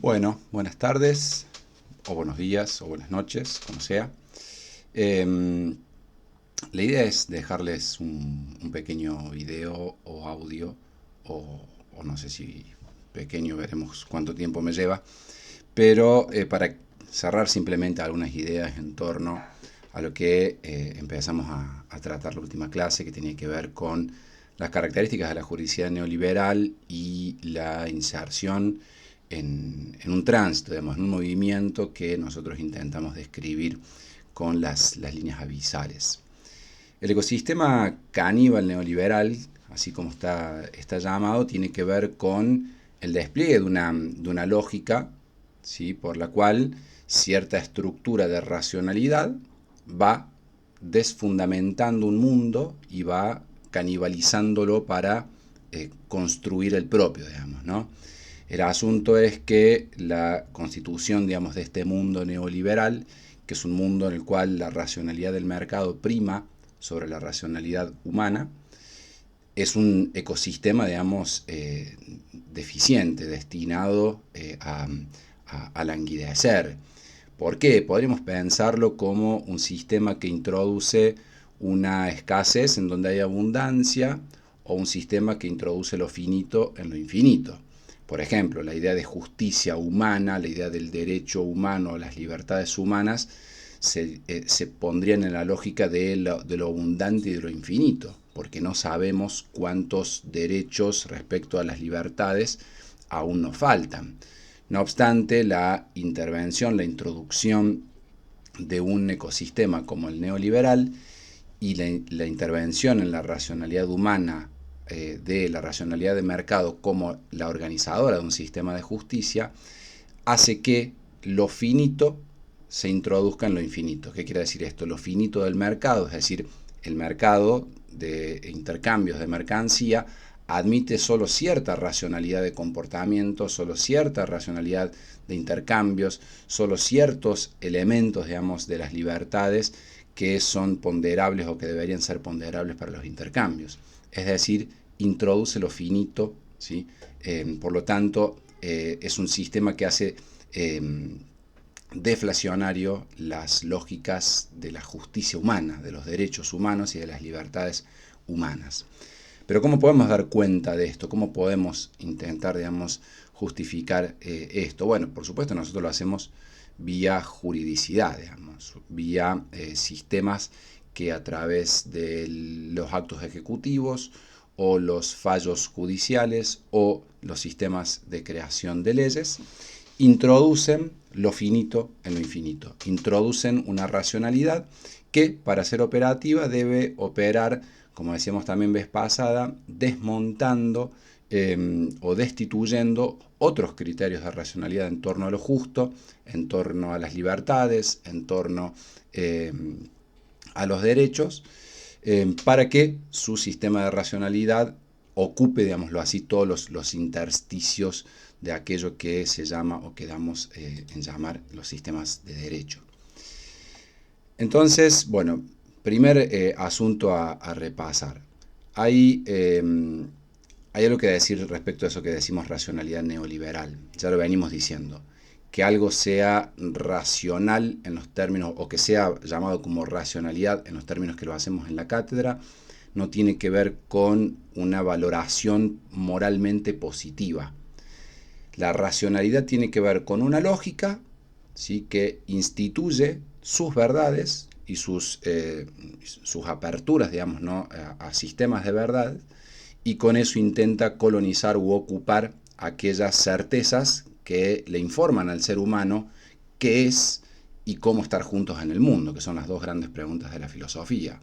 Bueno, buenas tardes, o buenos días, o buenas noches, como sea. Em, la idea es dejarles un pequeño video o audio, o, o no sé si pequeño, veremos cuánto tiempo me lleva, pero para cerrar simplemente algunas ideas en torno a lo que empezamos a tratar la última clase, que tenía que ver con las características de la juridicidad neoliberal y la inserción en un tránsito, digamos, en un movimiento que nosotros intentamos describir con las líneas abisales. El ecosistema caníbal neoliberal, así como está llamado, tiene que ver con el despliegue de una lógica, ¿sí?, por la cual cierta estructura de racionalidad va desfundamentando un mundo y va canibalizándolo para construir el propio, digamos, ¿no? El asunto es que la constitución, digamos, de este mundo neoliberal, que es un mundo en el cual la racionalidad del mercado prima sobre la racionalidad humana, es un ecosistema, digamos, deficiente, destinado a languidecer. ¿Por qué? Podríamos pensarlo como un sistema que introduce una escasez en donde hay abundancia, o un sistema que introduce lo finito en lo infinito. Por ejemplo, la idea de justicia humana, la idea del derecho humano, las libertades humanas, se pondrían en la lógica de lo abundante y de lo infinito, porque no sabemos cuántos derechos respecto a las libertades aún nos faltan. No obstante, la intervención, la introducción de un ecosistema como el neoliberal y la intervención en la racionalidad humana, de la racionalidad de mercado como la organizadora de un sistema de justicia, hace que lo finito se introduzca en lo infinito. ¿Qué quiere decir esto? Lo finito del mercado, es decir, el mercado de intercambios de mercancía, admite solo cierta racionalidad de comportamiento, solo cierta racionalidad de intercambios, solo ciertos elementos, digamos, de las libertades que son ponderables o que deberían ser ponderables para los intercambios. Es decir, introduce lo finito, ¿sí? Por lo tanto, es un sistema que hace deflacionario las lógicas de la justicia humana, de los derechos humanos y de las libertades humanas. Pero ¿cómo podemos dar cuenta de esto? ¿Cómo podemos intentar, digamos, justificar esto? Bueno, por supuesto nosotros lo hacemos vía juridicidad, digamos, vía sistemas que a través de los actos ejecutivos o los fallos judiciales o los sistemas de creación de leyes introducen lo finito en lo infinito, introducen una racionalidad que para ser operativa debe operar, como decíamos también vez pasada, desmontando o destituyendo otros criterios de racionalidad en torno a lo justo, en torno a las libertades, en torno a los derechos, para que su sistema de racionalidad ocupe, digámoslo así, todos los intersticios de aquello que se llama o que damos en llamar los sistemas de derecho. Entonces, bueno, primer asunto a repasar. Hay algo que decir respecto a eso que decimos racionalidad neoliberal. Ya lo venimos diciendo. Que algo sea racional en los términos, o que sea llamado como racionalidad en los términos que lo hacemos en la cátedra, no tiene que ver con una valoración moralmente positiva. La racionalidad tiene que ver con una lógica, ¿sí?, que instituye sus verdades y sus aperturas, digamos, ¿no?, a sistemas de verdad, y con eso intenta colonizar u ocupar aquellas certezas que le informan al ser humano qué es y cómo estar juntos en el mundo, que son las dos grandes preguntas de la filosofía.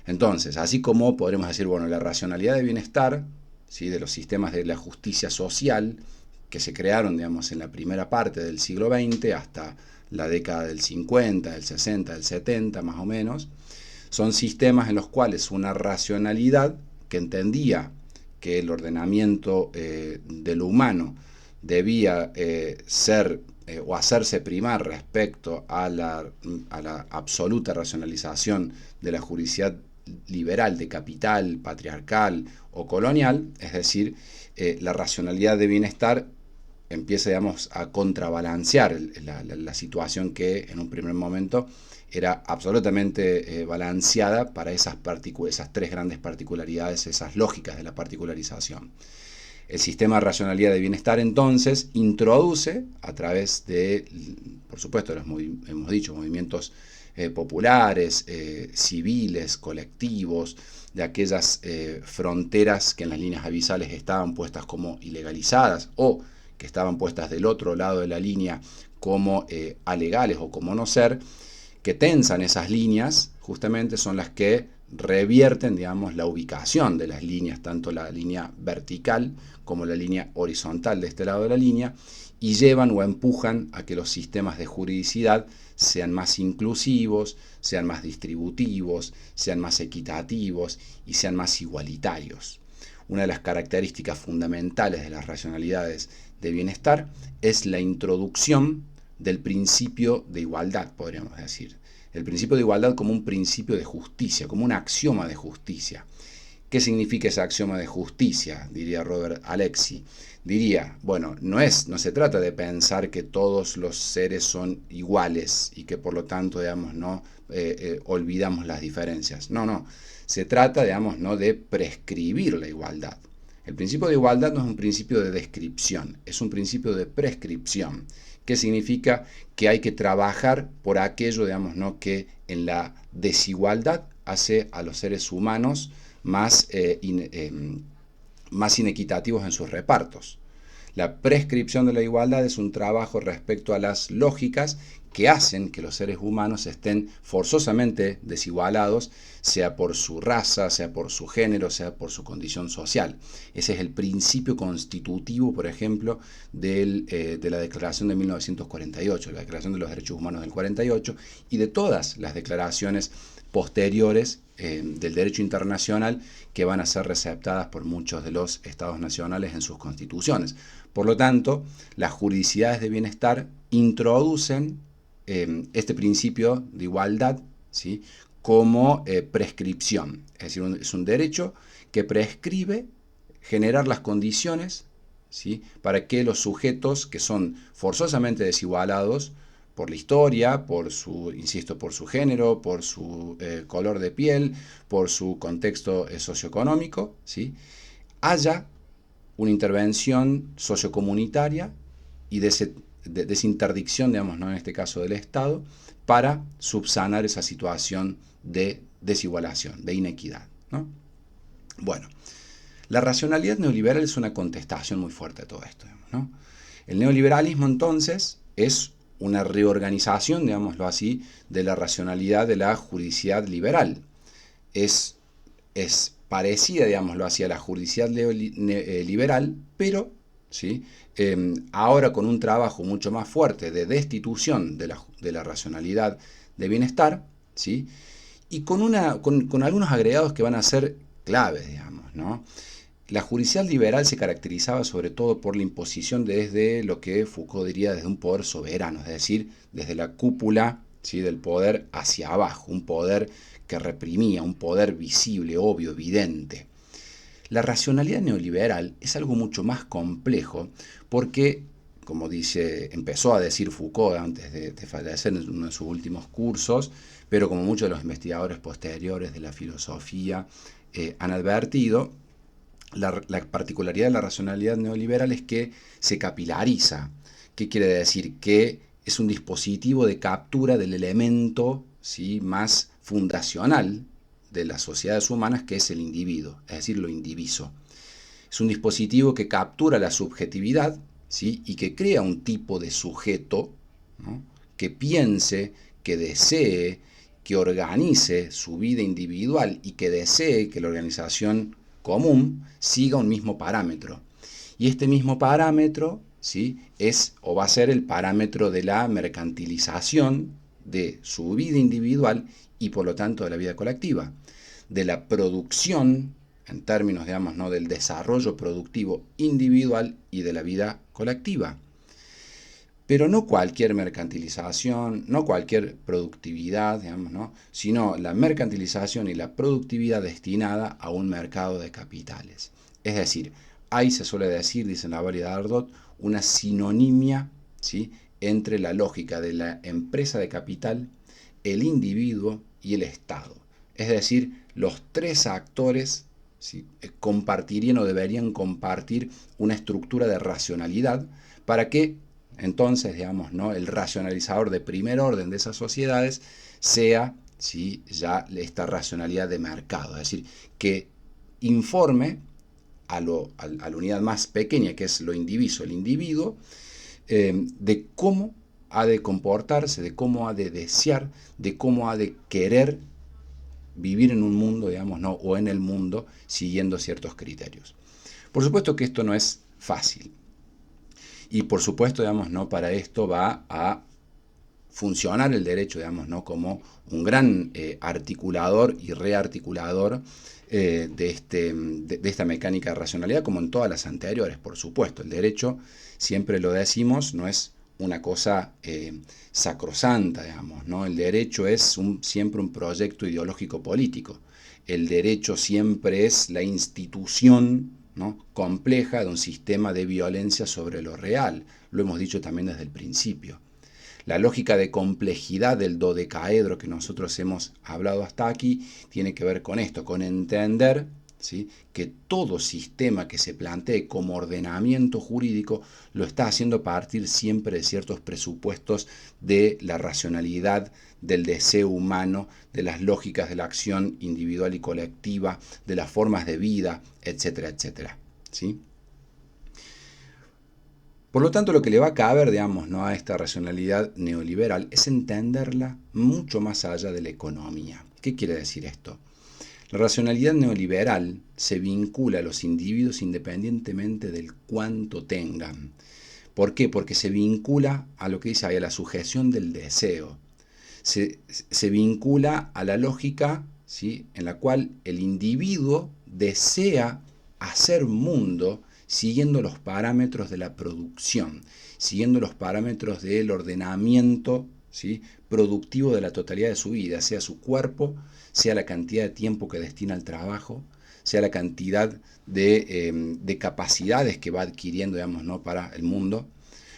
Entonces, así como podremos decir, bueno, la racionalidad de bienestar, ¿sí?, de los sistemas de la justicia social que se crearon, digamos, en la primera parte del siglo XX hasta la década del 50, del 60, del 70, más o menos, son sistemas en los cuales una racionalidad que entendía que el ordenamiento de lo humano debía ser o hacerse primar respecto a la absoluta racionalización de la juridicidad liberal de capital, patriarcal o colonial, es decir, la racionalidad de bienestar empieza, digamos, a contrabalancear la situación que en un primer momento era absolutamente balanceada para esas tres grandes particularidades, esas lógicas de la particularización. El sistema de racionalidad de bienestar entonces introduce a través de, por supuesto, hemos dicho, movimientos populares, civiles, colectivos, de aquellas fronteras que en las líneas abisales estaban puestas como ilegalizadas o que estaban puestas del otro lado de la línea como alegales o como no ser, que tensan esas líneas, justamente son las que revierten, digamos, la ubicación de las líneas, tanto la línea vertical como la línea horizontal de este lado de la línea, y llevan o empujan a que los sistemas de juridicidad sean más inclusivos, sean más distributivos, sean más equitativos y sean más igualitarios. Una de las características fundamentales de las racionalidades de bienestar es la introducción del principio de igualdad, podríamos decir. El principio de igualdad como un principio de justicia, como un axioma de justicia. ¿Qué significa ese axioma de justicia? Diría Robert Alexi. Diría, bueno, no se trata de pensar que todos los seres son iguales y que por lo tanto, digamos, no olvidamos las diferencias. No. Se trata, digamos, no de prescribir la igualdad. El principio de igualdad no es un principio de descripción, es un principio de prescripción. ¿Qué significa? Que hay que trabajar por aquello, digamos, ¿no?, que en la desigualdad hace a los seres humanos más inequitativos en sus repartos. La prescripción de la igualdad es un trabajo respecto a las lógicas que hacen que los seres humanos estén forzosamente desigualados, sea por su raza, sea por su género, sea por su condición social. Ese es el principio constitutivo, por ejemplo, de la Declaración de 1948, la Declaración de los Derechos Humanos del 48, y de todas las declaraciones posteriores del derecho internacional que van a ser receptadas por muchos de los estados nacionales en sus constituciones. Por lo tanto, las juridicidades de bienestar introducen este principio de igualdad, ¿sí?, como prescripción. Es decir, es un derecho que prescribe generar las condiciones, ¿sí?, para que los sujetos que son forzosamente desigualados por la historia, insisto, por su género, por su color de piel, por su contexto socioeconómico, ¿sí?, haya una intervención sociocomunitaria y de esa interdicción, digamos, ¿no?, en este caso del Estado, para subsanar esa situación de desigualación, de inequidad, ¿no? Bueno, la racionalidad neoliberal es una contestación muy fuerte a todo esto, ¿no? El neoliberalismo, entonces, es una reorganización, digámoslo así, de la racionalidad de la juridicidad liberal. Es parecida, digámoslo así, a la juridicidad liberal, pero ¿sí?, ahora con un trabajo mucho más fuerte de destitución de la racionalidad de bienestar, ¿sí?, y con algunos agregados que van a ser claves, digamos, ¿no? La juridicidad liberal se caracterizaba sobre todo por la imposición desde lo que Foucault diría desde un poder soberano, es decir, desde la cúpula, ¿sí?, del poder hacia abajo, un poder que reprimía, un poder visible, obvio, evidente. La racionalidad neoliberal es algo mucho más complejo porque, como empezó a decir Foucault antes de fallecer en uno de sus últimos cursos, pero como muchos de los investigadores posteriores de la filosofía han advertido, la particularidad de la racionalidad neoliberal es que se capilariza. ¿Qué quiere decir? Que es un dispositivo de captura del elemento, ¿sí?, más fundacional de las sociedades humanas, que es el individuo, es decir, lo indiviso. Es un dispositivo que captura la subjetividad, ¿sí?, y que crea un tipo de sujeto, ¿no?, que piense, que desee, que organice su vida individual y que desee que la organización común siga un mismo parámetro. Y este mismo parámetro, ¿sí?, es o va a ser el parámetro de la mercantilización de su vida individual y por lo tanto de la vida colectiva, de la producción en términos, digamos, ¿no?, del desarrollo productivo individual y de la vida colectiva. Pero no cualquier mercantilización, no cualquier productividad, digamos, ¿no?, sino la mercantilización y la productividad destinada a un mercado de capitales. Es decir, hay, se suele decir, dice Naval y Dardot, una sinonimia, ¿sí?, entre la lógica de la empresa de capital, el individuo y el Estado. Es decir, los tres actores, ¿sí?, compartirían o deberían compartir una estructura de racionalidad para que entonces, digamos, ¿no?, el racionalizador de primer orden de esas sociedades sea, ¿sí?, ya esta racionalidad de mercado, es decir, que informe a la unidad más pequeña, que es lo indiviso, el individuo, de cómo ha de comportarse, de cómo ha de desear, de cómo ha de querer vivir en un mundo, digamos, ¿no?, o en el mundo, siguiendo ciertos criterios. Por supuesto que esto no es fácil. Y por supuesto, digamos, ¿no?, para esto va a funcionar el derecho, digamos, ¿no?, como un gran articulador y rearticulador de esta mecánica de racionalidad, como en todas las anteriores, por supuesto. El derecho, siempre lo decimos, no es una cosa sacrosanta, digamos, ¿no? El derecho es siempre un proyecto ideológico político. El derecho siempre es la institución, ¿no?, compleja de un sistema de violencia sobre lo real. Lo hemos dicho también desde el principio. La lógica de complejidad del dodecaedro que nosotros hemos hablado hasta aquí tiene que ver con esto, con entender, ¿sí?, que todo sistema que se plantee como ordenamiento jurídico lo está haciendo a partir siempre de ciertos presupuestos de la racionalidad, del deseo humano, de las lógicas de la acción individual y colectiva, de las formas de vida, etcétera, etcétera, ¿sí? Por lo tanto, lo que le va a caber, digamos, ¿no?, a esta racionalidad neoliberal es entenderla mucho más allá de la economía. ¿Qué quiere decir esto? La racionalidad neoliberal se vincula a los individuos independientemente del cuánto tengan. ¿Por qué? Porque se vincula a lo que dice ahí, a la sujeción del deseo. Se vincula a la lógica, ¿sí?, en la cual el individuo desea hacer mundo siguiendo los parámetros de la producción, siguiendo los parámetros del ordenamiento, ¿sí?, productivo de la totalidad de su vida, sea su cuerpo, sea la cantidad de tiempo que destina al trabajo, sea la cantidad de capacidades que va adquiriendo, digamos, ¿no?, para el mundo.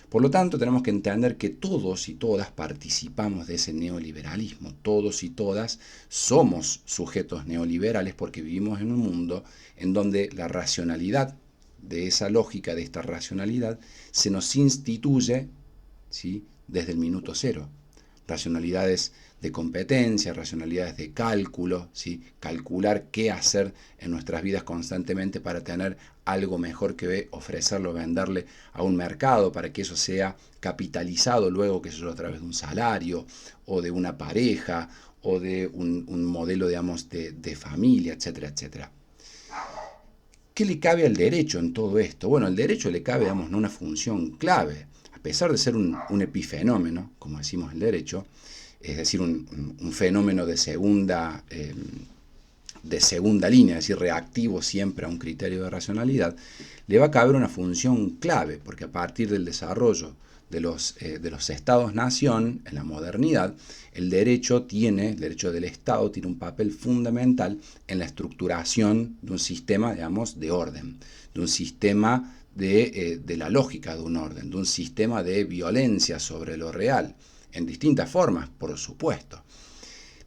Por lo tanto, tenemos que entender que todos y todas participamos de ese neoliberalismo. Todos y todas somos sujetos neoliberales porque vivimos en un mundo en donde la racionalidad de esa lógica, de esta racionalidad, se nos instituye, ¿sí?, desde el minuto cero. Racionalidades de competencia, racionalidades de cálculo, ¿sí?, calcular qué hacer en nuestras vidas constantemente para tener algo mejor que ofrecerlo, venderle a un mercado, para que eso sea capitalizado luego, que eso a través de un salario, o de una pareja, o de un modelo, digamos, de familia, etcétera, etcétera. ¿Qué le cabe al derecho en todo esto? Bueno, al derecho le cabe, digamos, una función clave. A pesar de ser un epifenómeno, como decimos el derecho, es decir, un fenómeno de segunda línea, es decir, reactivo siempre a un criterio de racionalidad, le va a caber una función clave, porque a partir del desarrollo de los estados-nación en la modernidad, el derecho del Estado tiene un papel fundamental en la estructuración de un sistema, digamos, de orden, de un sistema de la lógica de un orden, de un sistema de violencia sobre lo real, en distintas formas, por supuesto.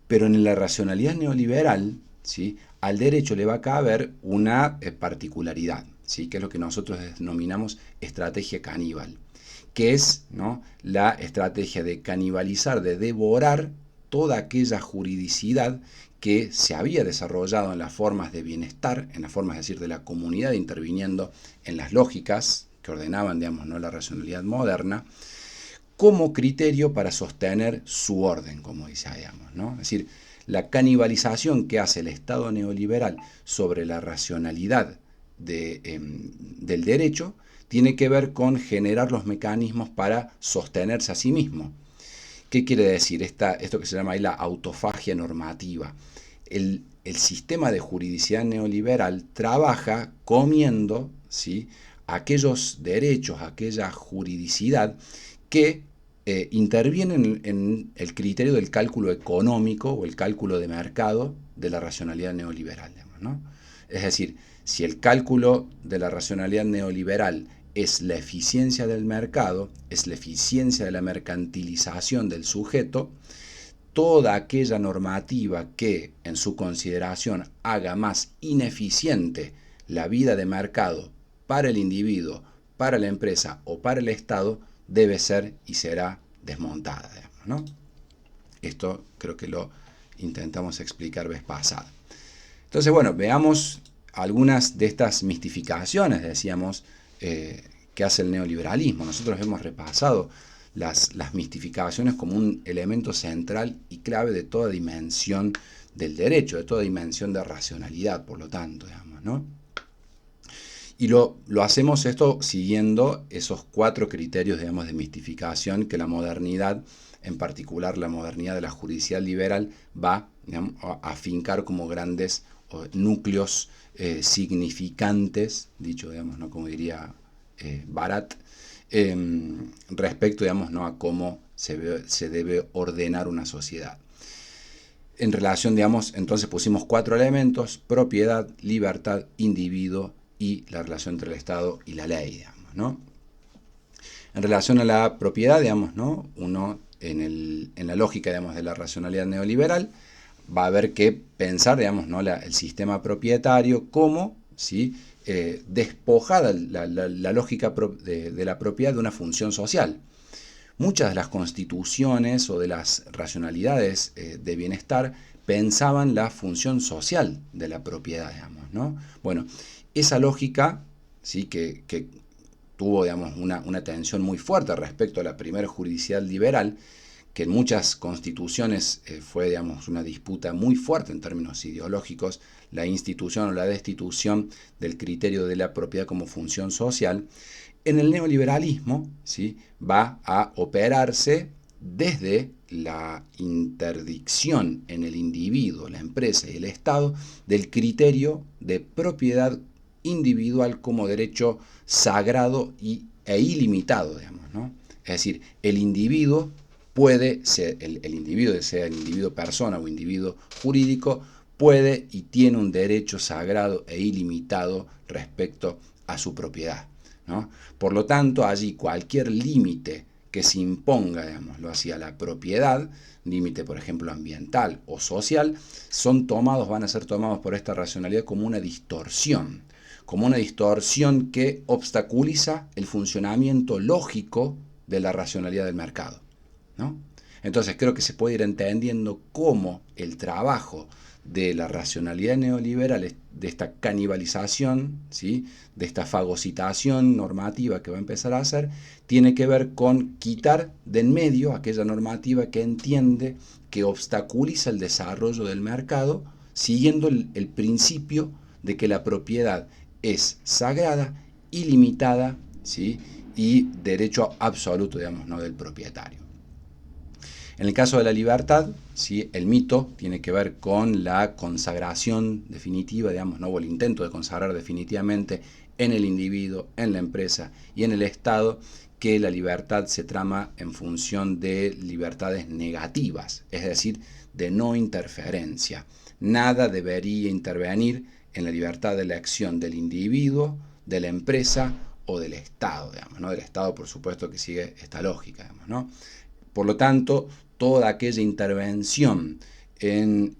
Pero en la racionalidad neoliberal, ¿sí?, al derecho le va a caber una particularidad, ¿sí?, que es lo que nosotros denominamos estrategia caníbal, que es, ¿no?, la estrategia de canibalizar, de devorar toda aquella juridicidad que se había desarrollado en las formas de bienestar, en las formas, es decir, de la comunidad interviniendo en las lógicas que ordenaban, digamos, ¿no?, la racionalidad moderna, como criterio para sostener su orden, como decíamos, ¿no? Es decir, la canibalización que hace el Estado neoliberal sobre la racionalidad del derecho tiene que ver con generar los mecanismos para sostenerse a sí mismo. ¿Qué quiere decir esto que se llama ahí la autofagia normativa? El sistema de juridicidad neoliberal trabaja comiendo, ¿sí?, aquellos derechos, aquella juridicidad que intervienen en el criterio del cálculo económico o el cálculo de mercado de la racionalidad neoliberal, digamos, ¿no? Es decir, si el cálculo de la racionalidad neoliberal es la eficiencia del mercado, es la eficiencia de la mercantilización del sujeto, toda aquella normativa que en su consideración haga más ineficiente la vida de mercado para el individuo, para la empresa o para el Estado, debe ser y será desmontada, digamos, ¿no? Esto creo que lo intentamos explicar vez pasada. Entonces, bueno, veamos algunas de estas mistificaciones, decíamos, que hace el neoliberalismo. Nosotros hemos repasado las mistificaciones como un elemento central y clave de toda dimensión del derecho, de toda dimensión de racionalidad, por lo tanto, digamos, ¿no? Y lo hacemos esto siguiendo esos 4 criterios, digamos, de mistificación que la modernidad, en particular la modernidad de la judicial liberal, va, digamos, a afincar como grandes núcleos significantes, dicho, digamos, ¿no? Como diría Barat, respecto, digamos, ¿no? A cómo se debe ordenar una sociedad. En relación, digamos, entonces pusimos 4 elementos: propiedad, libertad, individuo y la relación entre el Estado y la ley, digamos, ¿no? En relación a la propiedad, digamos, ¿no? Uno, en la lógica, digamos, de la racionalidad neoliberal, va a haber que pensar, digamos, ¿no? El sistema propietario como, ¿sí? Despojada la lógica de la propiedad de una función social. Muchas de las constituciones o de las racionalidades de bienestar pensaban la función social de la propiedad, digamos, ¿no? Bueno, esa lógica, ¿sí? que tuvo, digamos, una tensión muy fuerte respecto a la primera judicial liberal, que en muchas constituciones fue, digamos, una disputa muy fuerte en términos ideológicos, la institución o la destitución del criterio de la propiedad como función social. En el neoliberalismo, ¿sí? Va a operarse desde la interdicción en el individuo, la empresa y el Estado del criterio de propiedad individual como derecho sagrado e ilimitado, digamos, ¿no? Es decir, el individuo puede ser, el individuo, sea el individuo persona o individuo jurídico, puede y tiene un derecho sagrado e ilimitado respecto a su propiedad, ¿no? Por lo tanto, allí cualquier límite que se imponga, digámoslo así, a la propiedad, límite por ejemplo ambiental o social, van a ser tomados por esta racionalidad como una distorsión que obstaculiza el funcionamiento lógico de la racionalidad del mercado, ¿no? Entonces creo que se puede ir entendiendo cómo el trabajo de la racionalidad neoliberal, de esta canibalización, ¿sí? De esta fagocitación normativa que va a empezar a hacer, tiene que ver con quitar de en medio aquella normativa que entiende que obstaculiza el desarrollo del mercado, siguiendo el principio de que la propiedad es sagrada, ilimitada, ¿sí? Y derecho absoluto, digamos, ¿no? Del propietario. En el caso de la libertad, ¿sí? El mito tiene que ver con la consagración definitiva, digamos, ¿no? O el intento de consagrar definitivamente en el individuo, en la empresa y en el Estado, que la libertad se trama en función de libertades negativas, es decir, de no interferencia. Nada debería intervenir en la libertad de elección del individuo, de la empresa o del Estado, digamos, ¿no? Del Estado, por supuesto, que sigue esta lógica, digamos, ¿no? Por lo tanto, toda aquella intervención en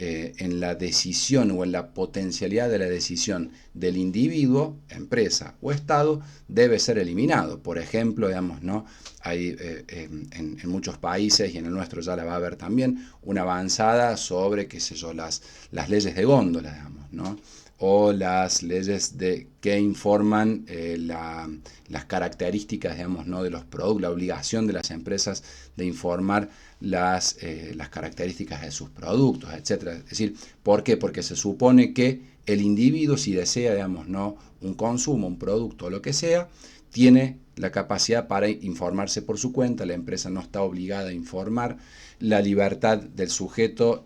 la decisión o en la potencialidad de la decisión del individuo, empresa o Estado, debe ser eliminado. Por ejemplo, digamos, ¿no? Hay en muchos países, y en el nuestro ya la va a haber también, una avanzada sobre, qué sé yo, las leyes de góndola, digamos, ¿no? O las leyes que informan las características, digamos, ¿no? De los productos, la obligación de las empresas de informar las características de sus productos, etc. Es decir, ¿por qué? Porque se supone que el individuo, si desea, digamos, ¿no? Un consumo, un producto o lo que sea, tiene la capacidad para informarse por su cuenta, la empresa no está obligada a informar, la libertad del sujeto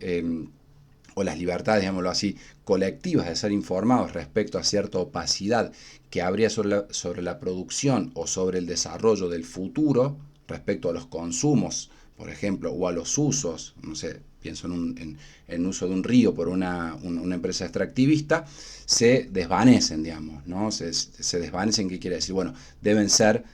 o las libertades, digámoslo así, colectivas de ser informados respecto a cierta opacidad que habría sobre la producción o sobre el desarrollo del futuro respecto a los consumos, por ejemplo, o a los usos, no sé, pienso en uso de un río por una empresa extractivista, se desvanecen, digamos, ¿no? Se desvanecen, ¿qué quiere decir? Bueno, deben ser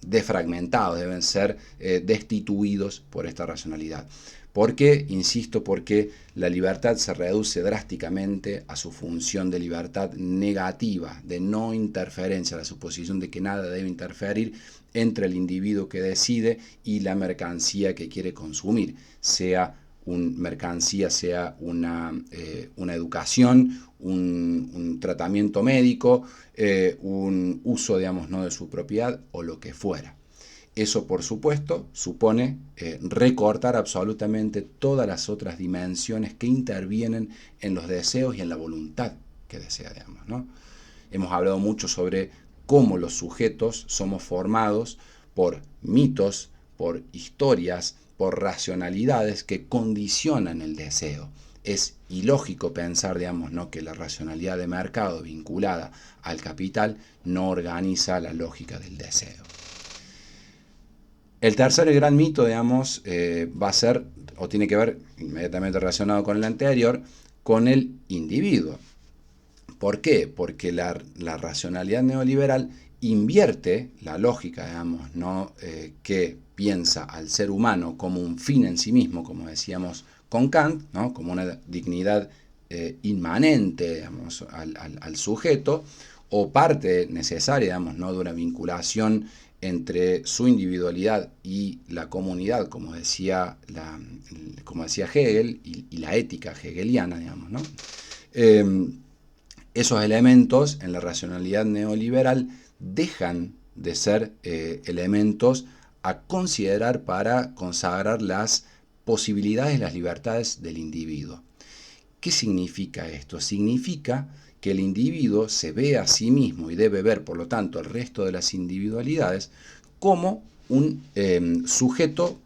defragmentados, deben ser destituidos por esta racionalidad. ¿Por qué? Insisto, porque la libertad se reduce drásticamente a su función de libertad negativa, de no interferencia, la suposición de que nada debe interferir entre el individuo que decide y la mercancía que quiere consumir, sea una mercancía, sea una educación, un tratamiento médico, un uso, digamos, no de su propiedad o lo que fuera. Eso, por supuesto, supone recortar absolutamente todas las otras dimensiones que intervienen en los deseos y en la voluntad que desea, digamos, ¿no? Hemos hablado mucho sobre cómo los sujetos somos formados por mitos, por historias, por racionalidades que condicionan el deseo. Es ilógico pensar, digamos, ¿no?, que la racionalidad de mercado vinculada al capital no organiza la lógica del deseo. El tercer gran mito, digamos, va a ser, o tiene que ver, inmediatamente relacionado con el anterior, con el individuo. ¿Por qué? Porque la racionalidad neoliberal invierte la lógica, digamos, ¿no?, que piensa al ser humano como un fin en sí mismo, como decíamos con Kant, ¿no?, como una dignidad inmanente, digamos, al sujeto, o parte necesaria, digamos, ¿no?, de una vinculación entre su individualidad y la comunidad, como decía Hegel, y la ética hegeliana, digamos, ¿no? Esos elementos en la racionalidad neoliberal dejan de ser elementos a considerar para consagrar las posibilidades, las libertades del individuo. ¿Qué significa esto? Significa que el individuo se ve a sí mismo y debe ver, por lo tanto, el resto de las individualidades como un sujeto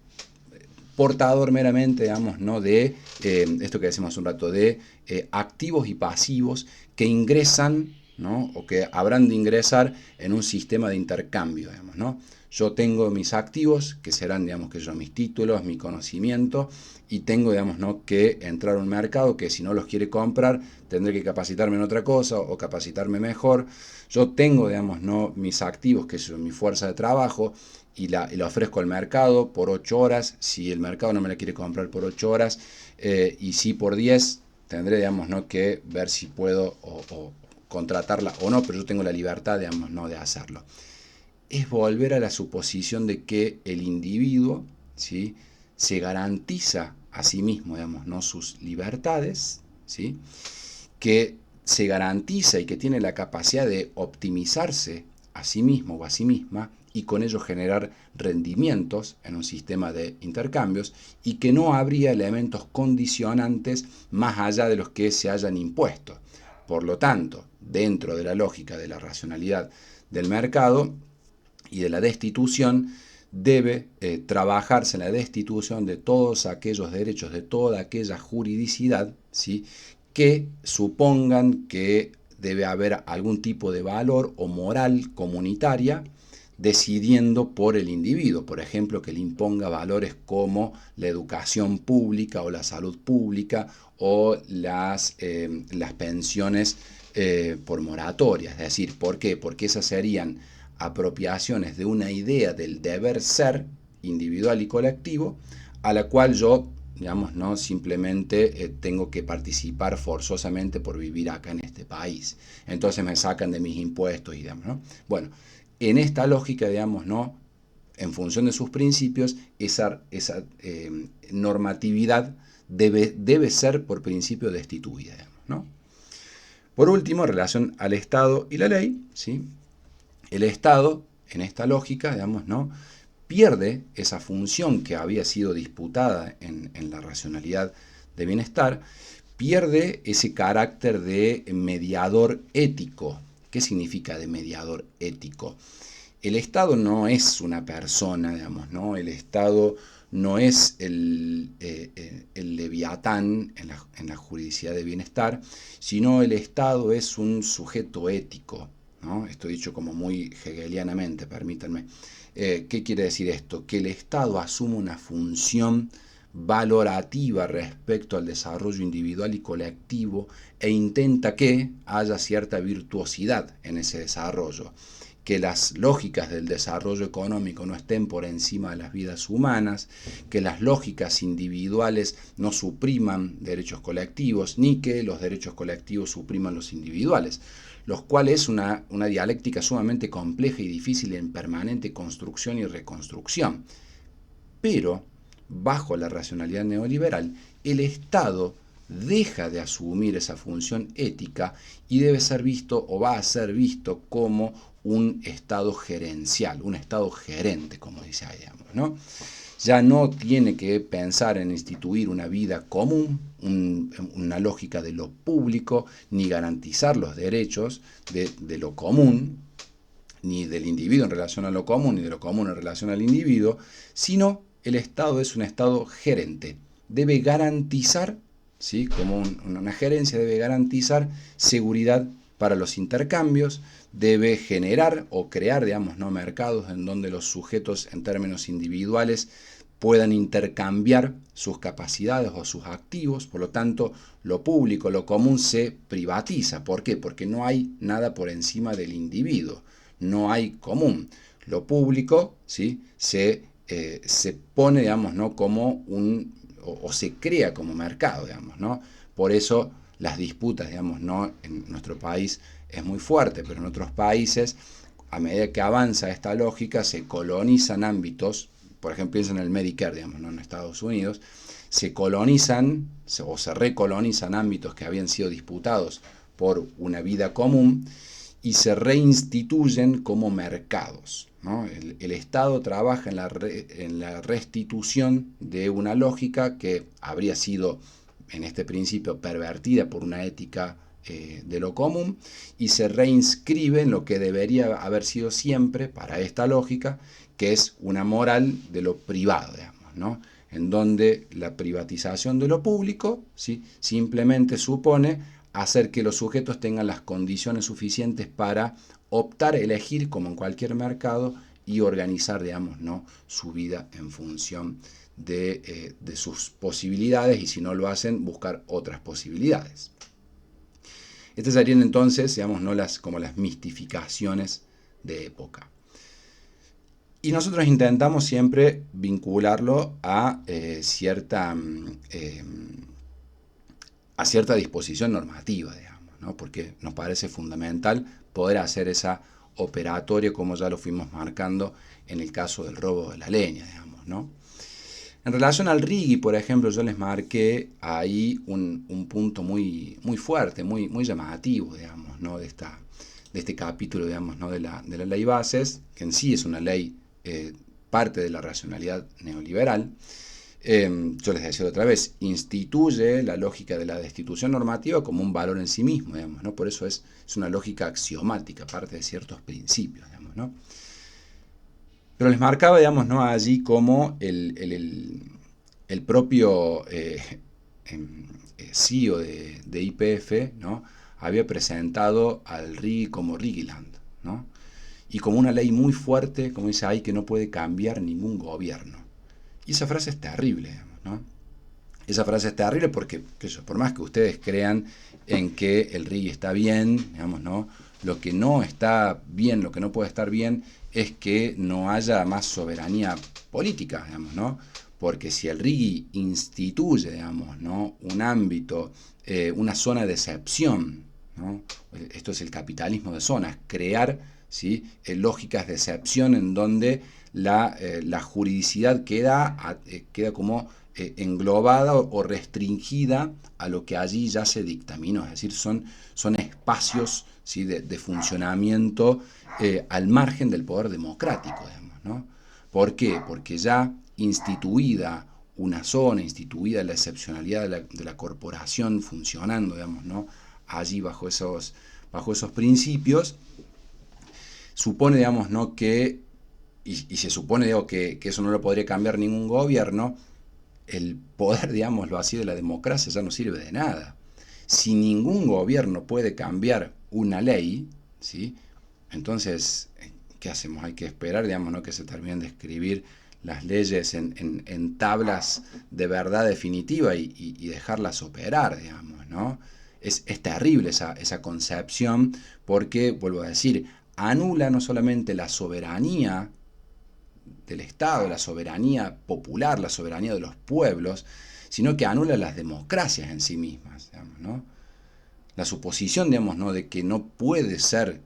portador meramente, digamos, ¿no?, de esto que decimos hace un rato, de activos y pasivos que ingresan, ¿no?, o que habrán de ingresar en un sistema de intercambio, digamos, ¿no? Yo tengo mis activos, que serán, digamos, que yo, mis títulos, mi conocimiento, y tengo, digamos, ¿no?, que entrar a un mercado que si no los quiere comprar, tendré que capacitarme en otra cosa o capacitarme mejor. Yo tengo, digamos, ¿no?, mis activos, que son mi fuerza de trabajo, y la ofrezco al mercado por 8 horas. Si el mercado no me la quiere comprar por 8 horas, y sí por 10, tendré, digamos, ¿no?, que ver si puedo o contratarla o no, pero yo tengo la libertad, digamos, ¿no?, de hacerlo. Es volver a la suposición de que el individuo, ¿sí?, se garantiza a sí mismo, digamos, ¿no?, sus libertades, ¿sí?, que se garantiza y que tiene la capacidad de optimizarse a sí mismo o a sí misma y con ello generar rendimientos en un sistema de intercambios, y que no habría elementos condicionantes más allá de los que se hayan impuesto. Por lo tanto, dentro de la lógica de la racionalidad del mercado y de la destitución, debe trabajarse en la destitución de todos aquellos derechos, de toda aquella juridicidad, ¿sí?, que supongan que debe haber algún tipo de valor o moral comunitaria decidiendo por el individuo. Por ejemplo, que le imponga valores como la educación pública o la salud pública o las pensiones por moratoria. Es decir, ¿por qué? Porque esas serían apropiaciones de una idea del deber ser individual y colectivo, a la cual yo, digamos, no simplemente tengo que participar forzosamente por vivir acá en este país. Entonces me sacan de mis impuestos y demás, ¿no? Bueno, en esta lógica, digamos, ¿no?, en función de sus principios, esa normatividad debe ser por principio destituida, digamos, ¿no? Por último, en relación al Estado y la ley, ¿sí?, el Estado, en esta lógica, digamos, ¿no?, pierde esa función que había sido disputada en la racionalidad de bienestar, pierde ese carácter de mediador ético. ¿Qué significa de mediador ético? El Estado no es una persona, digamos, ¿no? El Estado no es el leviatán en la juridicidad de bienestar, sino el Estado es un sujeto ético, ¿no? Esto dicho como muy hegelianamente, permítanme. ¿Qué quiere decir esto? Que el Estado asume una función valorativa respecto al desarrollo individual y colectivo e intenta que haya cierta virtuosidad en ese desarrollo, que las lógicas del desarrollo económico no estén por encima de las vidas humanas, que las lógicas individuales no supriman derechos colectivos, ni que los derechos colectivos supriman los individuales, lo cual es una dialéctica sumamente compleja y difícil en permanente construcción y reconstrucción. Pero, bajo la racionalidad neoliberal, el Estado deja de asumir esa función ética y debe ser visto o va a ser visto como un Estado gerencial, un Estado gerente, como dice ahí, digamos, ¿no? Ya no tiene que pensar en instituir una vida común, una lógica de lo público, ni garantizar los derechos de lo común, ni del individuo en relación a lo común, ni de lo común en relación al individuo, sino el Estado es un Estado gerente. Debe garantizar, ¿sí? Como una gerencia, debe garantizar seguridad para los intercambios, debe generar o crear, digamos, ¿no?, mercados en donde los sujetos en términos individuales puedan intercambiar sus capacidades o sus activos. Por lo tanto, lo público, lo común se privatiza. ¿Por qué? Porque no hay nada por encima del individuo, no hay común. Lo público, ¿sí?, se pone, digamos, ¿no?, como o se crea como mercado, digamos, ¿no? Por eso las disputas, digamos, ¿no?, en nuestro país es muy fuerte, pero en otros países, a medida que avanza esta lógica, se colonizan ámbitos. Por ejemplo, piensen en el Medicare, digamos, ¿no?, en Estados Unidos, se colonizan o se recolonizan ámbitos que habían sido disputados por una vida común y se reinstituyen como mercados, ¿no? El Estado trabaja en la restitución de una lógica que habría sido, en este principio, pervertida por una ética de lo común, y se reinscribe en lo que debería haber sido siempre para esta lógica, que es una moral de lo privado, digamos, ¿no?, en donde la privatización de lo público, ¿sí?, simplemente supone hacer que los sujetos tengan las condiciones suficientes para optar, elegir, como en cualquier mercado, y organizar, digamos, ¿no?, su vida en función de sus posibilidades, y si no lo hacen, buscar otras posibilidades. Estas serían entonces, digamos, ¿no?, como las mistificaciones de época. Y nosotros intentamos siempre vincularlo a cierta disposición normativa, digamos, ¿no?, porque nos parece fundamental poder hacer esa operatoria, como ya lo fuimos marcando en el caso del robo de la leña, digamos, ¿no? En relación al RIGI, por ejemplo, yo les marqué ahí un punto muy, muy fuerte, muy, muy llamativo, digamos, ¿no?, de este capítulo, digamos, ¿no?, de la ley Bases, que en sí es una ley parte de la racionalidad neoliberal. Yo les decía otra vez, instituye la lógica de la destitución normativa como un valor en sí mismo, digamos, ¿no? Por eso es una lógica axiomática, parte de ciertos principios, digamos, ¿no? Pero les marcaba, digamos, ¿no?, allí como el propio CEO de YPF, ¿no?, había presentado al RIGI como RIGILAND, ¿no?, y como una ley muy fuerte, como dice ahí, que no puede cambiar ningún gobierno. Y esa frase es terrible, digamos, ¿no? Esa frase es terrible porque, por más que ustedes crean en que el RIGI está bien, digamos, ¿no?, lo que no está bien, lo que no puede estar bien, es que no haya más soberanía política, digamos, ¿no? Porque si el RIGI instituye, digamos, ¿no?, un ámbito, una zona de excepción, ¿no?, esto es el capitalismo de zonas, crear, ¿sí?, lógicas de excepción en donde la juridicidad queda como englobada o restringida a lo que allí ya se dictaminó, es decir, son espacios, ¿sí?, de funcionamiento al margen del poder democrático, digamos, ¿no? ¿Por qué? Porque ya instituida una zona, instituida la excepcionalidad de la corporación funcionando, digamos, ¿no?, allí bajo esos principios, supone, digamos, ¿no?, que, y se supone, digo, que eso no lo podría cambiar ningún gobierno. El poder, digámoslo así, de la democracia ya no sirve de nada. Si ningún gobierno puede cambiar una ley, ¿sí?, entonces, ¿qué hacemos? Hay que esperar, digamos, ¿no?, que se terminen de escribir las leyes en tablas de verdad definitiva y dejarlas operar, digamos, ¿no? Es terrible esa concepción porque, vuelvo a decir, anula no solamente la soberanía del Estado, la soberanía popular, la soberanía de los pueblos, sino que anula las democracias en sí mismas, digamos, ¿no? La suposición, digamos, ¿no?, de que no puede ser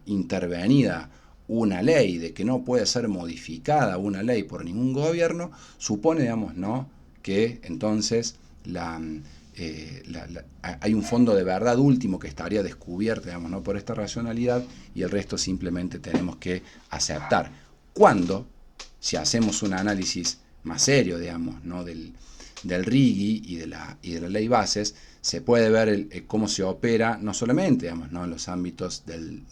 intervenida una ley, de que no puede ser modificada una ley por ningún gobierno, supone, digamos, ¿no?, que entonces hay un fondo de verdad último que estaría descubierto, digamos, ¿no?, por esta racionalidad, y el resto simplemente tenemos que aceptar. Cuando, si hacemos un análisis más serio, digamos, ¿no?, del RIGI y de la ley bases, se puede ver cómo se opera, no solamente, digamos, ¿no?, en los ámbitos del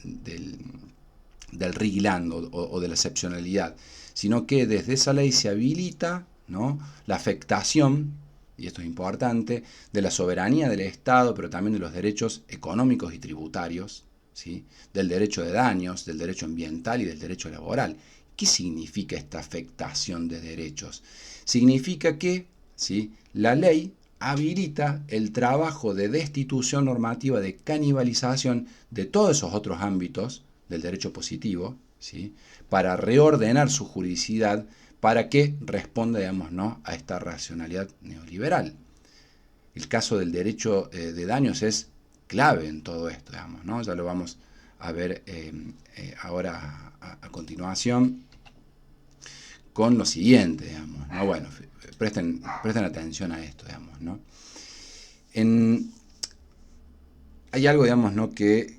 RIGI Land o de la excepcionalidad, sino que desde esa ley se habilita, ¿no?, la afectación, y esto es importante, de la soberanía del Estado, pero también de los derechos económicos y tributarios, ¿sí?, del derecho de daños, del derecho ambiental y del derecho laboral. ¿Qué significa esta afectación de derechos? Significa que, ¿sí?, la ley habilita el trabajo de destitución normativa, de canibalización de todos esos otros ámbitos del derecho positivo, ¿sí?, para reordenar su juridicidad para que responda, digamos, ¿no?, a esta racionalidad neoliberal. El caso del derecho de daños es clave en todo esto, digamos, ¿no? Ya lo vamos a ver ahora a continuación con lo siguiente, digamos, ¿no? Bueno, presten atención a esto, digamos, ¿no? Hay algo, digamos, ¿no?, que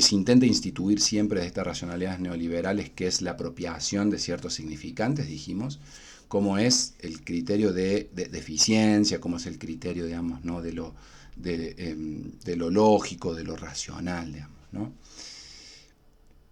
se intenta instituir siempre de estas racionalidades neoliberales, que es la apropiación de ciertos significantes, dijimos, como es el criterio de eficiencia, como es el criterio, digamos, ¿no?, de lo lógico, de lo racional, digamos, ¿no?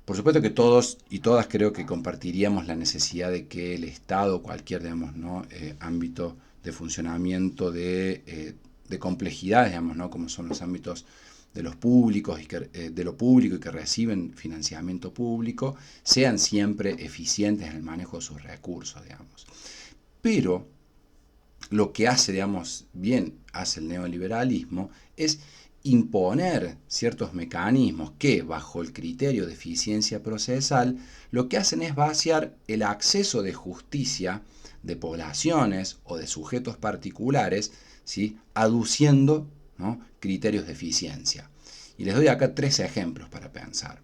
Por supuesto que todos y todas creo que compartiríamos la necesidad de que el Estado, cualquier, digamos, ¿no?, ámbito de funcionamiento de complejidades, digamos, ¿no?, como son los ámbitos de los públicos de lo público y que reciben financiamiento público, sean siempre eficientes en el manejo de sus recursos, digamos. Pero lo que hace, digamos, bien hace el neoliberalismo es imponer ciertos mecanismos que, bajo el criterio de eficiencia procesal, lo que hacen es vaciar el acceso de justicia de poblaciones o de sujetos particulares, ¿sí?, aduciendo, ¿no?, criterios de eficiencia. Y les doy acá 3 ejemplos para pensar.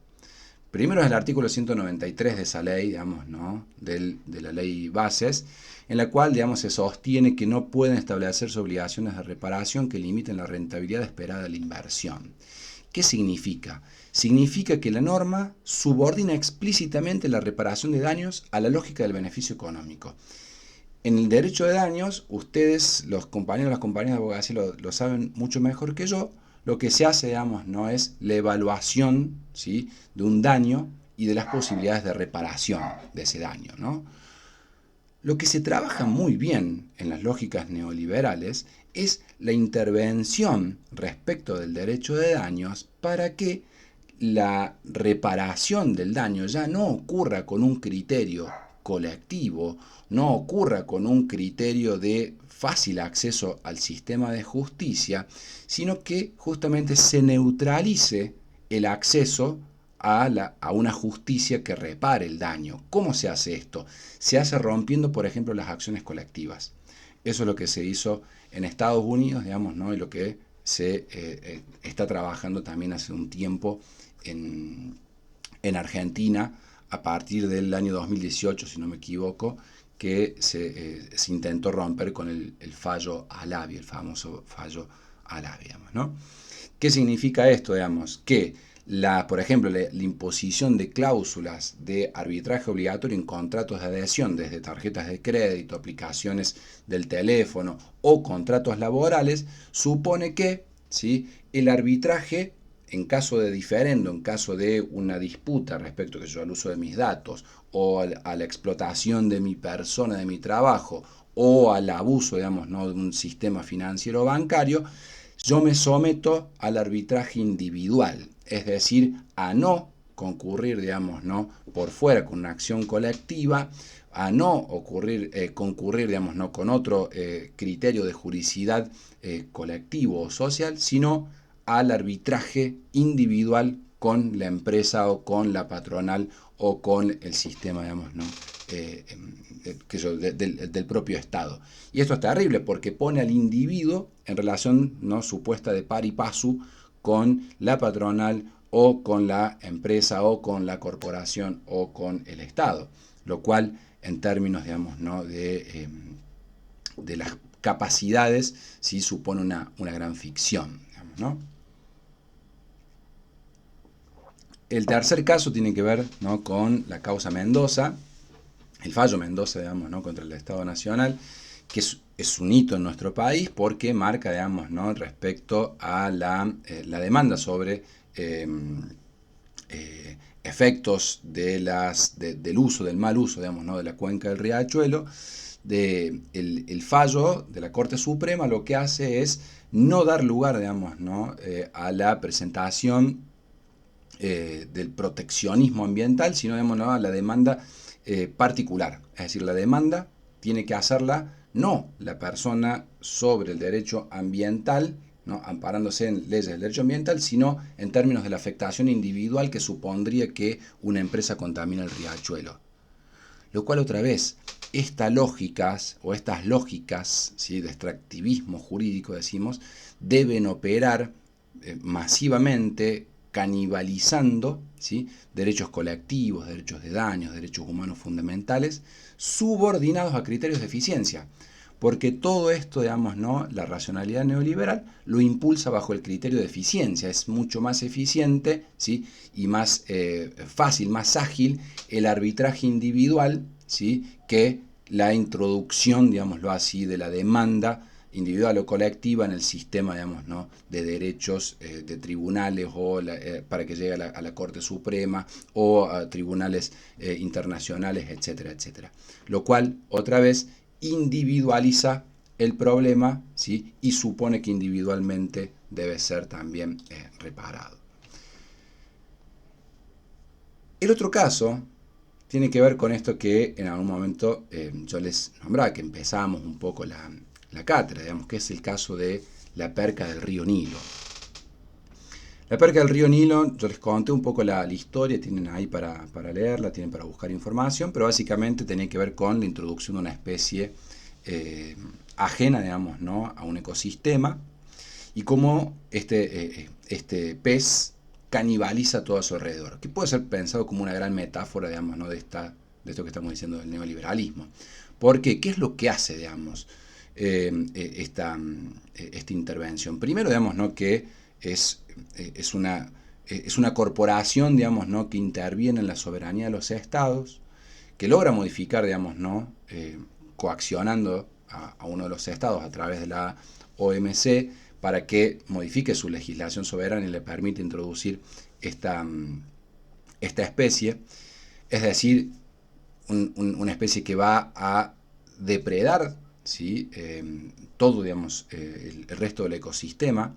Primero es el artículo 193 de esa ley, digamos, ¿no?, de la ley bases, en la cual, digamos, se sostiene que no pueden establecerse obligaciones de reparación que limiten la rentabilidad esperada de la inversión. ¿Qué significa? Significa que la norma subordina explícitamente la reparación de daños a la lógica del beneficio económico. En el derecho de daños, ustedes, los compañeros y las compañeras de abogacía, lo saben mucho mejor que yo. Lo que se hace, digamos, no es la evaluación, ¿sí?, de un daño y de las posibilidades de reparación de ese daño, ¿no? Lo que se trabaja muy bien en las lógicas neoliberales es la intervención respecto del derecho de daños para que la reparación del daño ya no ocurra con un criterio colectivo, no ocurra con un criterio de fácil acceso al sistema de justicia, sino que justamente se neutralice el acceso a una justicia que repare el daño. ¿Cómo se hace esto? Se hace rompiendo, por ejemplo, las acciones colectivas. Eso es lo que se hizo en Estados Unidos, digamos, ¿no?, y lo que se está trabajando también hace un tiempo en Argentina, a partir del año 2018, si no me equivoco, que se intentó romper con el fallo Alavi, el famoso fallo Alavi, digamos, ¿no? ¿Qué significa esto? Digamos, que por ejemplo, la imposición de cláusulas de arbitraje obligatorio en contratos de adhesión, desde tarjetas de crédito, aplicaciones del teléfono o contratos laborales, supone que, ¿sí?, el arbitraje, en caso de diferendo, en caso de una disputa respecto al uso de mis datos o a la explotación de mi persona, de mi trabajo, o al abuso, digamos, ¿no?, de un sistema financiero bancario, yo me someto al arbitraje individual, es decir, a no concurrir, digamos, ¿no? Por fuera con una acción colectiva, a no concurrir, digamos, ¿no? Con otro criterio de juridicidad colectivo o social, sino al arbitraje individual con la empresa o con la patronal o con el sistema, digamos, ¿no? Del propio Estado. Y esto es terrible porque pone al individuo en relación, ¿no? supuesta de par y paso con la patronal o con la empresa o con la corporación o con el Estado, lo cual en términos, digamos, ¿no? de las capacidades, sí supone una gran ficción, digamos, ¿no? El tercer caso tiene que ver, ¿no? con la causa Mendoza, el fallo Mendoza, digamos, ¿no? contra el Estado Nacional, que es un hito en nuestro país porque marca, digamos, ¿no? respecto a la demanda sobre efectos del uso, del mal uso, digamos, ¿no? de la cuenca del Riachuelo. El fallo de la Corte Suprema lo que hace es no dar lugar, digamos, ¿no? a la presentación del proteccionismo ambiental, sino, digamos, ¿no? a la demanda particular. Es decir, la demanda tiene que hacerla no la persona sobre el derecho ambiental, ¿no? amparándose en leyes del derecho ambiental, sino en términos de la afectación individual que supondría que una empresa contamina el riachuelo. Lo cual, otra vez, estas lógicas ¿sí? de extractivismo jurídico, decimos, deben operar masivamente canibalizando, ¿sí? derechos colectivos, derechos de daños, derechos humanos fundamentales, subordinados a criterios de eficiencia. Porque todo esto, digamos, ¿no? la racionalidad neoliberal lo impulsa bajo el criterio de eficiencia. Es mucho más eficiente, ¿sí? y más fácil, más ágil el arbitraje individual, ¿sí? que la introducción, digámoslo así, de la demanda individual o colectiva en el sistema, digamos, ¿no? de derechos de tribunales o para que llegue a la Corte Suprema o a tribunales internacionales, etcétera, etcétera. Lo cual, otra vez, individualiza el problema, ¿sí? y supone que individualmente debe ser también reparado. El otro caso tiene que ver con esto que en algún momento yo les nombraba, que empezamos un poco la cátedra, digamos, que es el caso de la perca del río Nilo. La perca del río Nilo, yo les conté un poco la historia, tienen ahí para leerla, tienen para buscar información, pero básicamente tenía que ver con la introducción de una especie ajena, digamos, ¿no? a un ecosistema, y cómo este pez canibaliza todo a su alrededor, que puede ser pensado como una gran metáfora, digamos, ¿no? de esto que estamos diciendo del neoliberalismo. Porque, ¿qué es lo que hace, digamos, esta intervención? Primero, digamos, ¿no? que es una corporación, digamos, ¿no? que interviene en la soberanía de los estados, que logra modificar, digamos, ¿no? coaccionando a uno de los estados a través de la OMC para que modifique su legislación soberana y le permite introducir esta especie. Es decir, una especie que va a depredar, ¿sí? todo, digamos, el resto del ecosistema.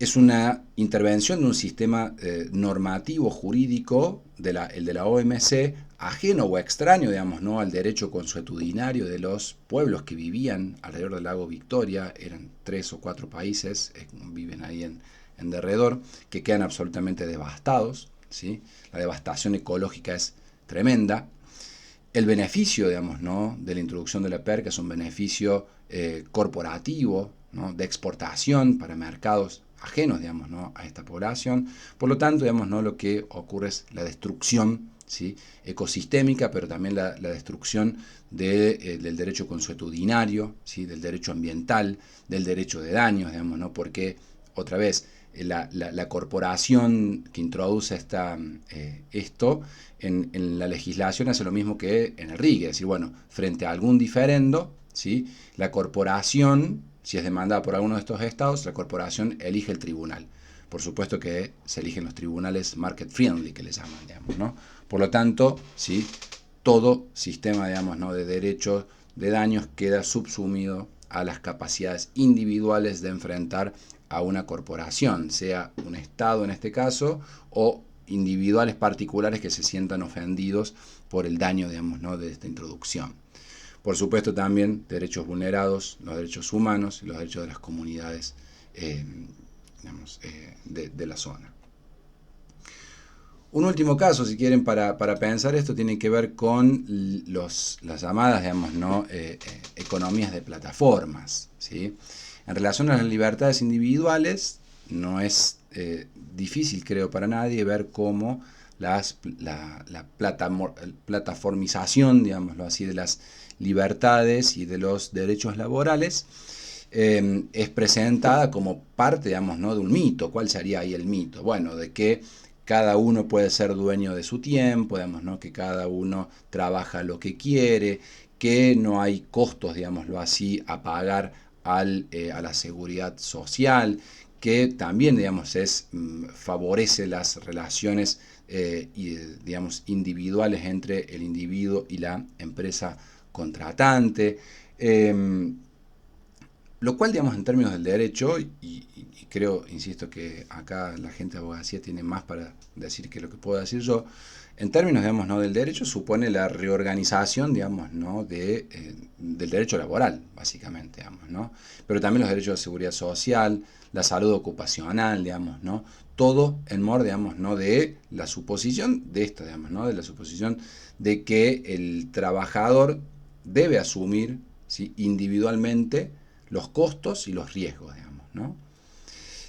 Es una intervención de un sistema normativo jurídico, el de la OMC, ajeno o extraño, digamos, ¿no? al derecho consuetudinario de los pueblos que vivían alrededor del lago Victoria. Eran 3 o 4 países, viven ahí en derredor, que quedan absolutamente devastados, ¿sí? La devastación ecológica es tremenda. El beneficio, digamos, ¿no? de la introducción de la perca es un beneficio corporativo, ¿no? de exportación para mercados ajenos, digamos, ¿no? a esta población. Por lo tanto, digamos, ¿no? lo que ocurre es la destrucción, ¿sí? ecosistémica, pero también la destrucción del derecho consuetudinario, ¿sí? del derecho ambiental, del derecho de daños, digamos, ¿no? porque, otra vez, la corporación que introduce esto en la legislación hace lo mismo que en el RIG, es decir, bueno, frente a algún diferendo, ¿sí? la corporación, si es demandada por alguno de estos estados, la corporación elige el tribunal. Por supuesto que se eligen los tribunales market friendly, que les llaman, digamos, ¿no? Por lo tanto, ¿sí? todo sistema, digamos, ¿no? de derechos de daños queda subsumido a las capacidades individuales de enfrentar a una corporación, sea un Estado en este caso, o individuales particulares que se sientan ofendidos por el daño, digamos, ¿no?, de esta introducción. Por supuesto también derechos vulnerados, los derechos humanos y los derechos de las comunidades de la zona. Un último caso, si quieren, para pensar esto, tiene que ver con las llamadas, digamos, ¿no?, economías de plataformas, ¿sí? En relación a las libertades individuales, no es difícil, creo, para nadie ver cómo la plataformización, digámoslo así, de las libertades y de los derechos laborales es presentada como parte, digamos, ¿no?, de un mito. ¿Cuál sería ahí el mito? Bueno, de que cada uno puede ser dueño de su tiempo, digamos, ¿no?, que cada uno trabaja lo que quiere, que no hay costos, digámoslo así, a pagar a la seguridad social, que también, digamos, favorece las relaciones digamos, individuales entre el individuo y la empresa contratante. Lo cual, digamos, en términos del derecho, y creo, insisto, que acá la gente de abogacía tiene más para decir que lo que puedo decir yo, en términos, digamos, ¿no?, del derecho, supone la reorganización, digamos, ¿no?, del derecho laboral, básicamente, digamos, ¿no? Pero también los derechos de seguridad social, la salud ocupacional, digamos, ¿no? Todo en mor, digamos, ¿no?, de la suposición de esto, digamos, ¿no?, de la suposición de que el trabajador debe asumir, ¿sí?, individualmente los costos y los riesgos, digamos, ¿no?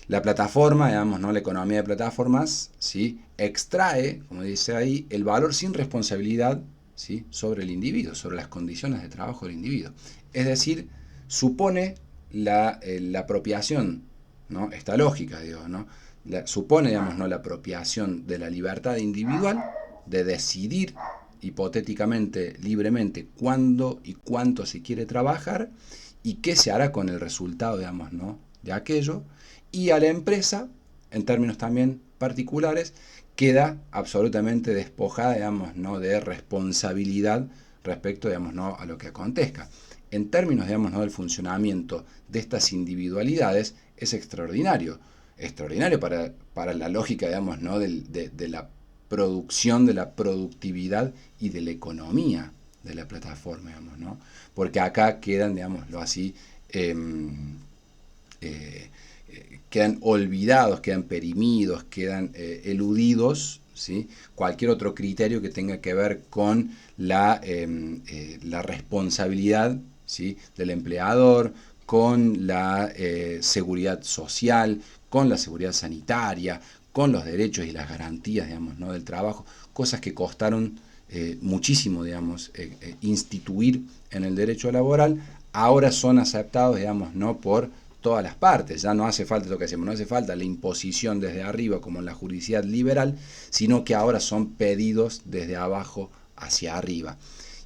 La plataforma, digamos, ¿no?, la economía de plataformas, ¿sí?, extrae, como dice ahí, el valor sin responsabilidad, ¿sí?, sobre el individuo, sobre las condiciones de trabajo del individuo. Es decir, supone la apropiación, ¿no?, esta lógica, digo, ¿no?, supone, digamos, ¿no?, la apropiación de la libertad individual de decidir hipotéticamente, libremente, cuándo y cuánto se quiere trabajar y qué se hará con el resultado, digamos, ¿no?, de aquello, y a la empresa, en términos también particulares, queda absolutamente despojada, digamos, ¿no?, de responsabilidad respecto, digamos, ¿no?, a lo que acontezca. En términos, digamos, ¿no?, del funcionamiento de estas individualidades, es extraordinario. Extraordinario para la lógica, digamos, ¿no?, de la producción, de la productividad y de la economía de la plataforma, digamos, ¿no? Porque acá quedan, digámoslo así, quedan olvidados, quedan perimidos, quedan eludidos, ¿sí?, cualquier otro criterio que tenga que ver con la responsabilidad, ¿sí?, del empleador, con la seguridad social, con la seguridad sanitaria, con los derechos y las garantías, digamos, ¿no?, del trabajo, cosas que costaron muchísimo, digamos, instituir en el derecho laboral, ahora son aceptados, digamos, ¿no?, por todas las partes. Ya no hace falta lo que decimos, no hace falta la imposición desde arriba como en la juridicidad liberal, sino que ahora son pedidos desde abajo hacia arriba.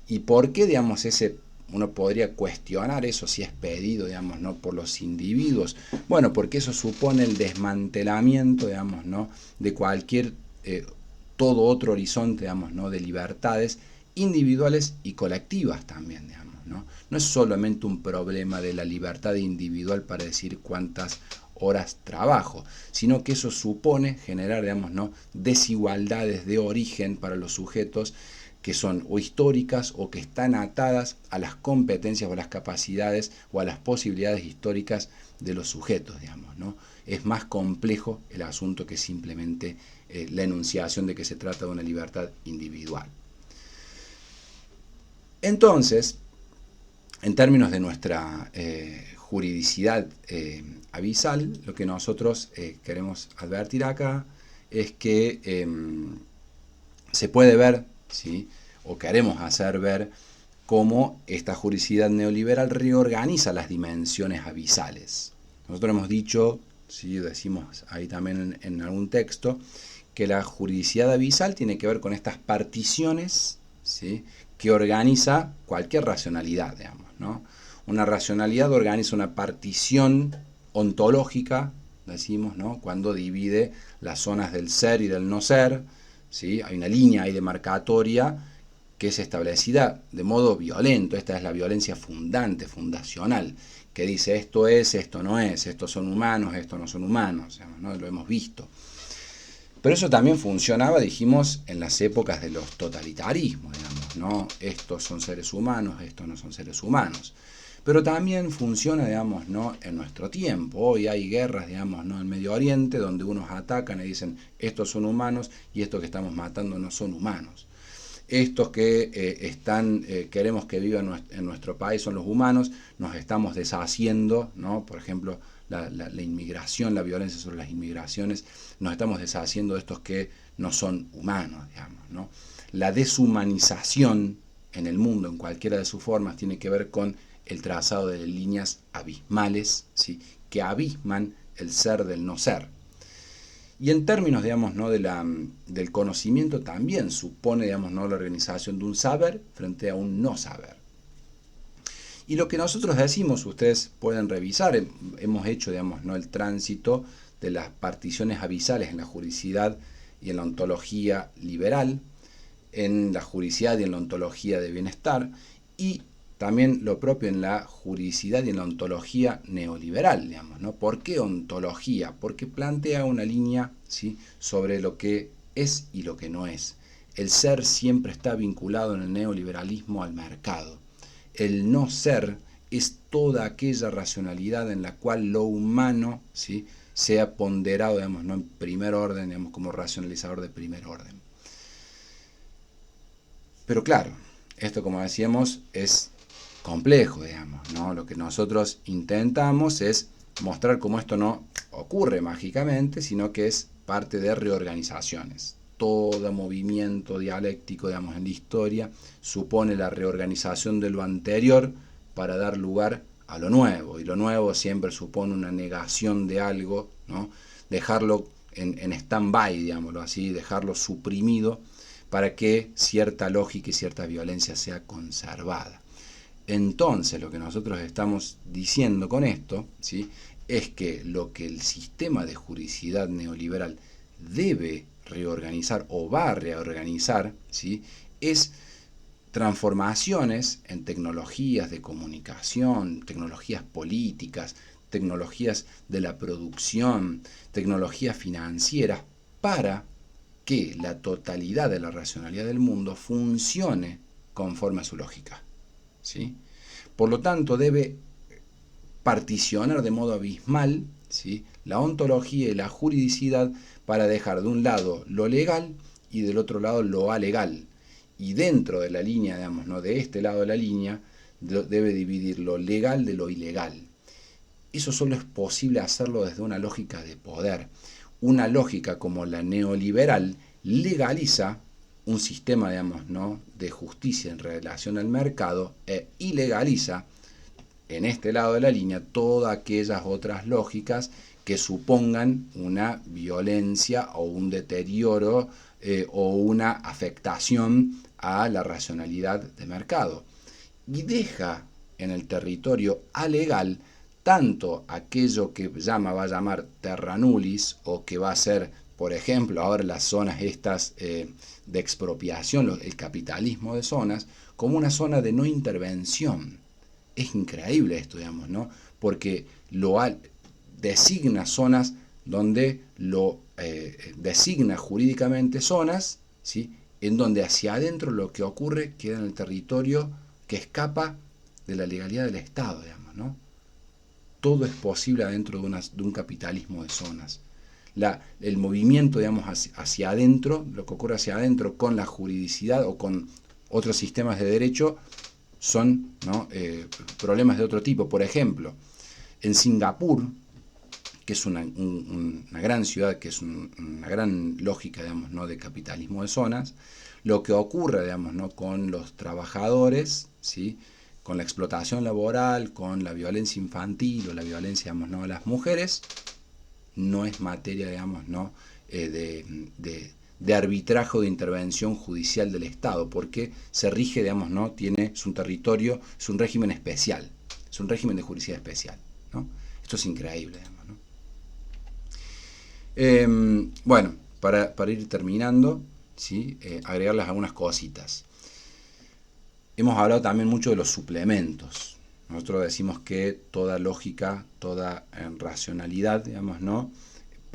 ¿Y por qué, digamos, uno podría cuestionar eso si es pedido, digamos, ¿no?, por los individuos? Bueno, porque eso supone el desmantelamiento, digamos, ¿no?, de cualquier todo otro horizonte, digamos, ¿no?, de libertades individuales y colectivas también, digamos, ¿no? No es solamente un problema de la libertad individual para decir cuántas horas trabajo, sino que eso supone generar, digamos, ¿no?, desigualdades de origen para los sujetos que son o históricas o que están atadas a las competencias o a las capacidades o a las posibilidades históricas de los sujetos, digamos, ¿no? Es más complejo el asunto que simplemente la enunciación de que se trata de una libertad individual. Entonces, en términos de nuestra juridicidad abisal, lo que nosotros queremos advertir acá es que se puede ver, ¿sí?, o queremos hacer ver cómo esta juridicidad neoliberal reorganiza las dimensiones abisales. Nosotros hemos dicho, ¿sí?, decimos ahí también en algún texto, que la juridicidad abisal tiene que ver con estas particiones, ¿sí?, que organiza cualquier racionalidad, digamos, ¿no? Una racionalidad organiza una partición ontológica, decimos, ¿no?, cuando divide las zonas del ser y del no ser, ¿sí? Hay una línea ahí demarcatoria que es establecida de modo violento. Esta es la violencia fundante, fundacional, que dice esto es, esto no es, estos son humanos, estos no son humanos, ¿no? Lo hemos visto. Pero eso también funcionaba, dijimos, en las épocas de los totalitarismos, digamos, ¿no? Estos son seres humanos, estos no son seres humanos. Pero también funciona, digamos, ¿no? En nuestro tiempo. Hoy hay guerras, digamos, ¿no? En Medio Oriente, donde unos atacan y dicen, estos son humanos y estos que estamos matando no son humanos. Estos que queremos que vivan en nuestro país son los humanos, nos estamos deshaciendo, ¿no? Por ejemplo, la inmigración, la violencia sobre las inmigraciones, nos estamos deshaciendo de estos que no son humanos, digamos, ¿no? La deshumanización en el mundo, en cualquiera de sus formas, tiene que ver con el trazado de líneas abismales, ¿sí? Que abisman el ser del no ser. Y en términos, digamos, ¿no? Del conocimiento también supone, digamos, ¿no? La organización de un saber frente a un no saber. Y lo que nosotros decimos, ustedes pueden revisar, hemos hecho, digamos, ¿no? El tránsito de las particiones abisales en la juridicidad y en la ontología liberal, en la juridicidad y en la ontología de bienestar, y también lo propio en la juridicidad y en la ontología neoliberal, digamos, ¿no? ¿Por qué ontología? Porque plantea una línea, ¿sí? Sobre lo que es y lo que no es. El ser siempre está vinculado en el neoliberalismo al mercado. El no ser es toda aquella racionalidad en la cual lo humano, ¿sí? Sea ponderado, digamos, ¿no? En primer orden, digamos, como racionalizador de primer orden. Pero claro, esto, como decíamos, es complejo, digamos, ¿no? Lo que nosotros intentamos es mostrar cómo esto no ocurre mágicamente, sino que es parte de reorganizaciones. Todo movimiento dialéctico, digamos, en la historia supone la reorganización de lo anterior para dar lugar a lo nuevo, y lo nuevo siempre supone una negación de algo, ¿no? Dejarlo en stand-by, digámoslo así, dejarlo suprimido para que cierta lógica y cierta violencia sea conservada. Entonces, lo que nosotros estamos diciendo con esto, ¿sí? Es que lo que el sistema de juridicidad neoliberal debe reorganizar o va a reorganizar, ¿sí? Es transformaciones en tecnologías de comunicación, tecnologías políticas, tecnologías de la producción, tecnologías financieras, para que la totalidad de la racionalidad del mundo funcione conforme a su lógica, ¿sí? Por lo tanto, debe particionar de modo abismal, ¿sí? La ontología y la juridicidad para dejar de un lado lo legal y del otro lado lo alegal. Y dentro de la línea, digamos, ¿no? De este lado de la línea, debe dividir lo legal de lo ilegal. Eso solo es posible hacerlo desde una lógica de poder. Una lógica como la neoliberal legaliza un sistema, digamos, ¿no? De justicia en relación al mercado e ilegaliza en este lado de la línea todas aquellas otras lógicas que supongan una violencia o un deterioro o una afectación a la racionalidad de mercado. Y deja en el territorio alegal tanto aquello que va a llamar terra nullis, o que va a ser, por ejemplo, ahora las zonas estas de expropiación, el capitalismo de zonas, como una zona de no intervención. Es increíble esto, digamos, ¿no? Porque designa zonas donde designa jurídicamente zonas, ¿sí? En donde hacia adentro lo que ocurre queda en el territorio que escapa de la legalidad del Estado, digamos, ¿no? Todo es posible adentro de un capitalismo de zonas. El movimiento, digamos, hacia adentro, lo que ocurre hacia adentro con la juridicidad o con otros sistemas de derecho, son, ¿no? Problemas de otro tipo. Por ejemplo, en Singapur, que es una gran ciudad, que es una gran lógica, digamos, ¿no? De capitalismo de zonas, lo que ocurre, digamos, ¿no? Con los trabajadores, ¿sí? Con la explotación laboral, con la violencia infantil o la violencia, digamos, ¿no? A las mujeres, no es materia, digamos, ¿no? De arbitraje o de intervención judicial del Estado, porque se rige, digamos, ¿no? Es un territorio, es un régimen especial, es un régimen de jurisdicción especial, ¿no? Esto es increíble, digamos, ¿no? Bueno, para ir terminando, ¿sí? Agregarles algunas cositas. Hemos hablado también mucho de los suplementos. Nosotros decimos que toda lógica, toda racionalidad, digamos, ¿no?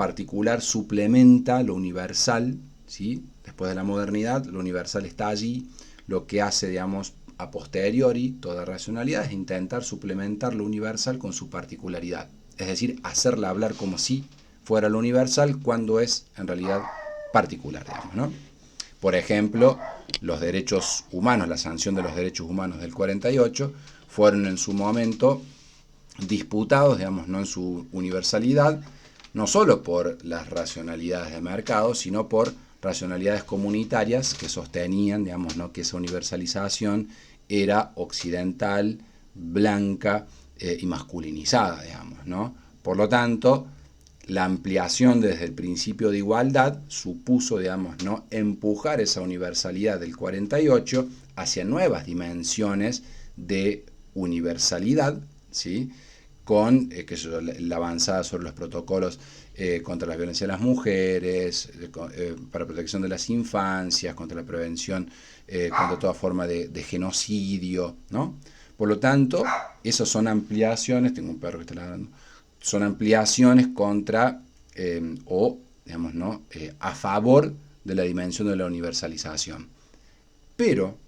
particular suplementa lo universal, ¿sí? Después de la modernidad, lo universal está allí, lo que hace, digamos, a posteriori toda racionalidad es intentar suplementar lo universal con su particularidad, es decir, hacerla hablar como si fuera lo universal cuando es en realidad particular, digamos, ¿no? Por ejemplo, los derechos humanos, la sanción de los derechos humanos del 48, fueron en su momento disputados, digamos, no en su universalidad, no solo por las racionalidades de mercado, sino por racionalidades comunitarias que sostenían, digamos, ¿no?, que esa universalización era occidental, blanca y masculinizada, digamos, ¿no? Por lo tanto, la ampliación desde el principio de igualdad supuso, digamos, ¿no?, empujar esa universalidad del 48 hacia nuevas dimensiones de universalidad, ¿sí?, con la avanzada sobre los protocolos contra la violencia de las mujeres, para protección de las infancias, contra la prevención, contra toda forma de genocidio, ¿no? Por lo tanto, esas son ampliaciones, tengo un perro que está ladrando, son ampliaciones contra digamos, ¿no?, a favor de la dimensión de la universalización. Pero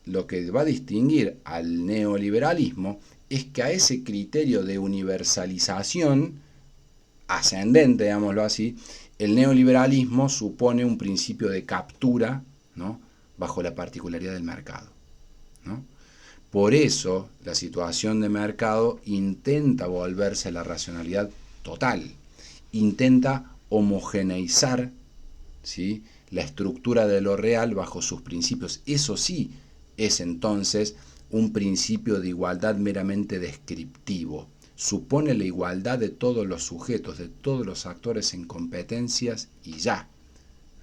lo que va a distinguir al neoliberalismo es que a ese criterio de universalización ascendente, digámoslo así, el neoliberalismo supone un principio de captura, ¿no?, bajo la particularidad del mercado, ¿no? Por eso la situación de mercado intenta volverse a la racionalidad total, intenta homogeneizar, ¿sí?, la estructura de lo real bajo sus principios. Eso sí es entonces un principio de igualdad meramente descriptivo. Supone la igualdad de todos los sujetos, de todos los actores en competencias y ya,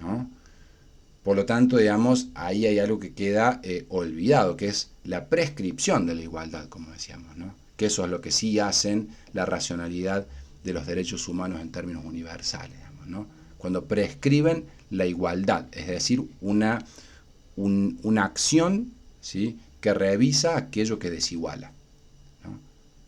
¿no? Por lo tanto, digamos, ahí hay algo que queda olvidado, que es la prescripción de la igualdad, como decíamos, ¿no? Que eso es lo que sí hacen la racionalidad de los derechos humanos en términos universales, digamos, ¿no? Cuando prescriben la igualdad, es decir, una acción, ¿sí?, que revisa aquello que desiguala, ¿no?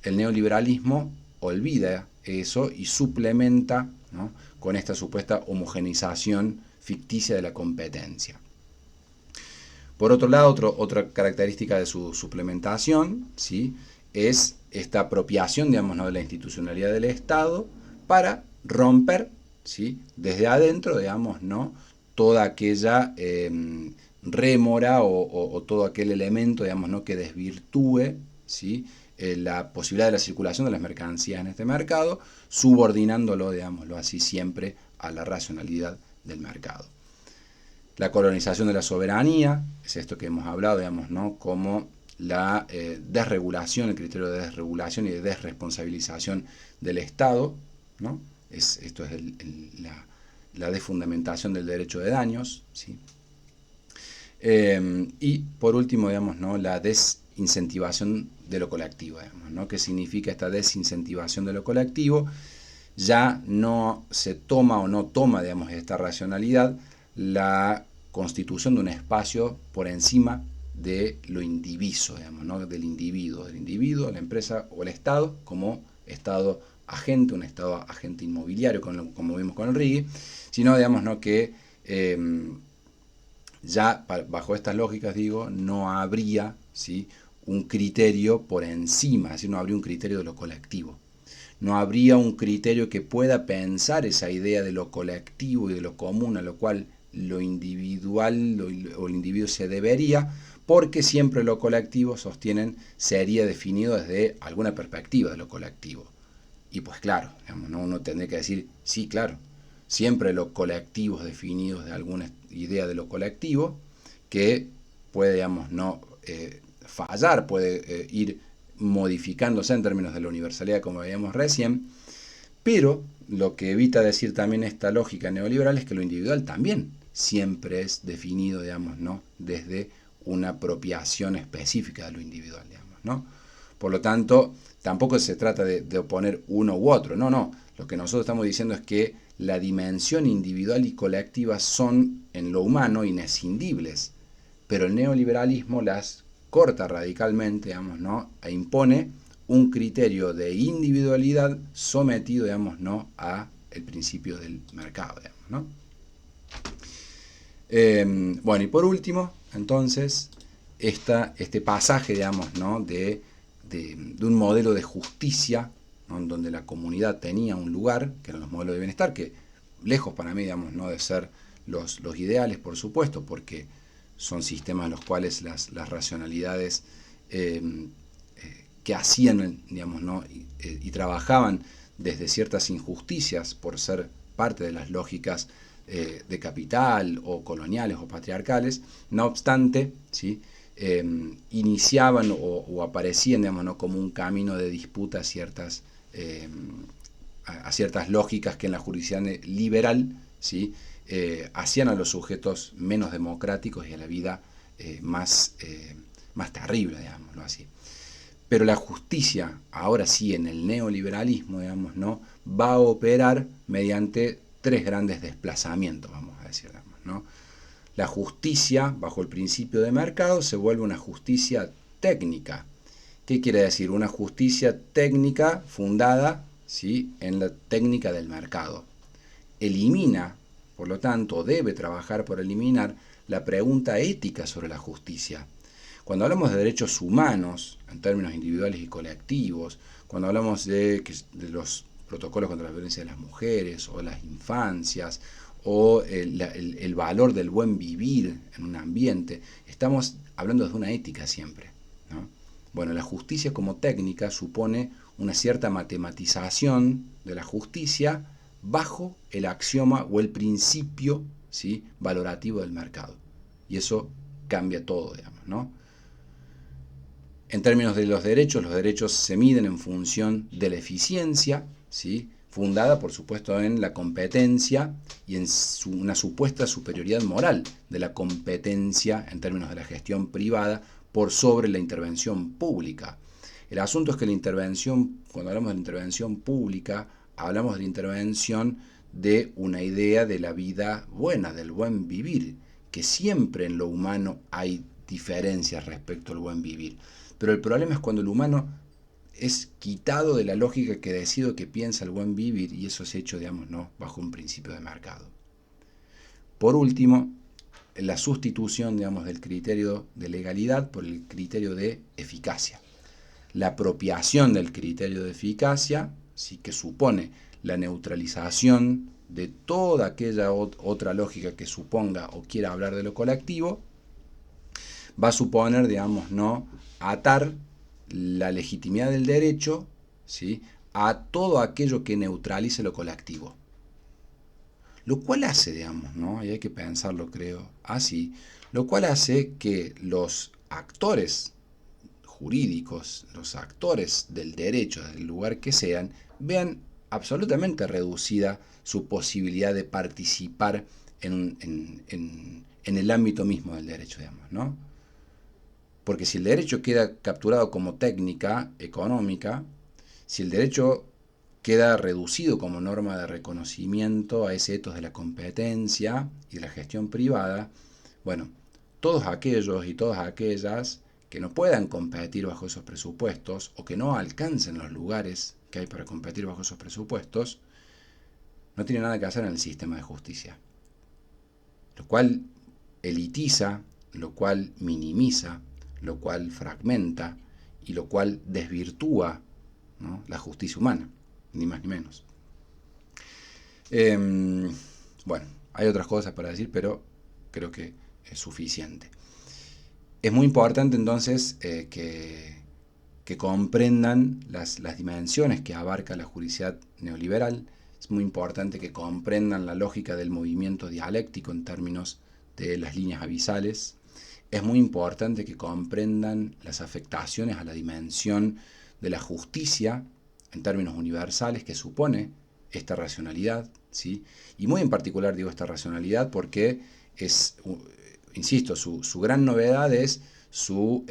El neoliberalismo olvida eso y suplementa, ¿no?, con esta supuesta homogeneización ficticia de la competencia. Por otro lado, otra característica de su suplementación, ¿sí?, es esta apropiación, digamos, ¿no?, de la institucionalidad del Estado para romper, ¿sí?, desde adentro, digamos, ¿no?, toda aquella rémora o todo aquel elemento, digamos, ¿no?, que desvirtúe, ¿sí?, la posibilidad de la circulación de las mercancías en este mercado, subordinándolo, digámoslo así, siempre a la racionalidad del mercado. La colonización de la soberanía, es esto que hemos hablado, digamos, ¿no?, como la desregulación, el criterio de desregulación y de desresponsabilización del Estado, ¿no? Esto es la desfundamentación del derecho de daños, ¿sí? Y por último, digamos, ¿no?, la desincentivación de lo colectivo, digamos, ¿no? ¿Qué significa esta desincentivación de lo colectivo? Ya no se toma o no toma, digamos, esta racionalidad la constitución de un espacio por encima de lo indiviso, digamos, ¿no?, del individuo, la empresa o el Estado como Estado agente, un Estado agente inmobiliario, como vimos con el RIGI, sino, digamos, ¿no?, que ya bajo estas lógicas, digo, no habría, ¿sí?, un criterio por encima, es decir, no habría un criterio de lo colectivo. No habría un criterio que pueda pensar esa idea de lo colectivo y de lo común, a lo cual lo individual o el individuo se debería, porque siempre lo colectivo, sostienen, sería definido desde alguna perspectiva de lo colectivo. Y pues claro, digamos, ¿no?, uno tendría que decir, sí, claro, siempre lo colectivo es definido desde alguna idea de lo colectivo, que puede, digamos, no fallar, puede ir modificándose en términos de la universalidad, como veíamos recién, pero lo que evita decir también esta lógica neoliberal es que lo individual también siempre es definido, digamos, ¿no?, desde una apropiación específica de lo individual, digamos, ¿no? Por lo tanto, tampoco se trata de oponer uno u otro, no. Lo que nosotros estamos diciendo es que la dimensión individual y colectiva son en lo humano inescindibles, pero el neoliberalismo las corta radicalmente, digamos, ¿no?, e impone un criterio de individualidad sometido, digamos, ¿no?, a el principio del mercado, digamos, ¿no? Bueno, y por último, entonces, este pasaje, digamos, ¿no? de un modelo de justicia, ¿no? En donde la comunidad tenía un lugar, que eran los modelos de bienestar, que lejos para mí, digamos, ¿no? de ser los ideales, por supuesto, porque son sistemas en los cuales las racionalidades que hacían, digamos, ¿no? y trabajaban desde ciertas injusticias por ser parte de las lógicas de capital o coloniales o patriarcales, no obstante, ¿sí? Iniciaban o aparecían, digamos, ¿no? como un camino de disputa a ciertas lógicas que en la jurisdicción liberal, ¿sí? Hacían a los sujetos menos democráticos y a la vida más terrible, digámoslo así. Pero la justicia, ahora sí, en el neoliberalismo, digamos, ¿no? va a operar mediante tres grandes desplazamientos, vamos a decir, digamos, ¿no? La justicia, bajo el principio de mercado, se vuelve una justicia técnica. ¿Qué quiere decir? Una justicia técnica fundada, ¿sí? en la técnica del mercado. Elimina, por lo tanto, debe trabajar por eliminar la pregunta ética sobre la justicia. Cuando hablamos de derechos humanos, en términos individuales y colectivos, cuando hablamos de los protocolos contra la violencia de las mujeres o las infancias, o el valor del buen vivir en un ambiente, estamos hablando de una ética siempre, ¿no? Bueno, la justicia como técnica supone una cierta matematización de la justicia bajo el axioma o el principio, ¿sí? valorativo del mercado. Y eso cambia todo, digamos, ¿no? En términos de los derechos se miden en función de la eficiencia, ¿sí? fundada por supuesto en la competencia y en una supuesta superioridad moral de la competencia en términos de la gestión privada por sobre la intervención pública. El asunto es que cuando hablamos de la intervención pública, hablamos de la intervención de una idea de la vida buena, del buen vivir, que siempre en lo humano hay diferencias respecto al buen vivir. Pero el problema es cuando el humano es quitado de la lógica que decido que piensa el buen vivir y eso es hecho, digamos, ¿no? bajo un principio de mercado. Por último, la sustitución, digamos, del criterio de legalidad por el criterio de eficacia. La apropiación del criterio de eficacia, sí, que supone la neutralización de toda aquella otra lógica que suponga o quiera hablar de lo colectivo, va a suponer, digamos, no atar la legitimidad del derecho, ¿sí? a todo aquello que neutralice lo colectivo. Lo cual hace, digamos, ¿no? y hay que pensarlo, creo, así, lo cual hace que los actores jurídicos, los actores del derecho, del lugar que sean, vean absolutamente reducida su posibilidad de participar en el ámbito mismo del derecho, digamos, ¿no? Porque si el derecho queda capturado como técnica económica, si el derecho queda reducido como norma de reconocimiento a ese etos de la competencia y de la gestión privada, bueno, todos aquellos y todas aquellas que no puedan competir bajo esos presupuestos o que no alcancen los lugares que hay para competir bajo esos presupuestos, no tienen nada que hacer en el sistema de justicia. Lo cual elitiza, lo cual minimiza, lo cual fragmenta y lo cual desvirtúa, ¿no? la justicia humana, ni más ni menos. Bueno, hay otras cosas para decir, pero creo que es suficiente. Es muy importante entonces que comprendan las dimensiones que abarca la juridicidad neoliberal. Es muy importante que comprendan la lógica del movimiento dialéctico en términos de las líneas abisales. Es muy importante que comprendan las afectaciones a la dimensión de la justicia en términos universales que supone esta racionalidad, ¿sí? Y muy en particular digo esta racionalidad porque es, insisto, su gran novedad es su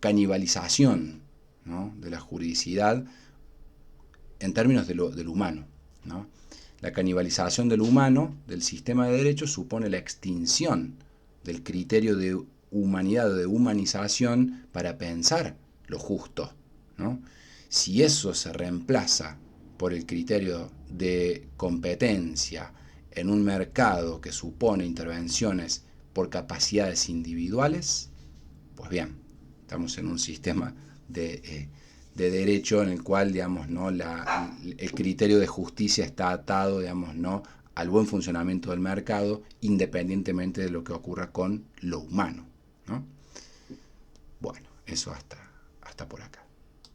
canibalización, ¿no? de la juridicidad en términos del humano, ¿no? La canibalización del humano, del sistema de derecho, supone la extinción del criterio de humanidad o de humanización para pensar lo justo, ¿no? Si eso se reemplaza por el criterio de competencia en un mercado que supone intervenciones por capacidades individuales, pues bien, estamos en un sistema de derecho en el cual, digamos, ¿no? El criterio de justicia está atado, digamos, ¿no? al buen funcionamiento del mercado, independientemente de lo que ocurra con lo humano, ¿no? Bueno, eso hasta por acá.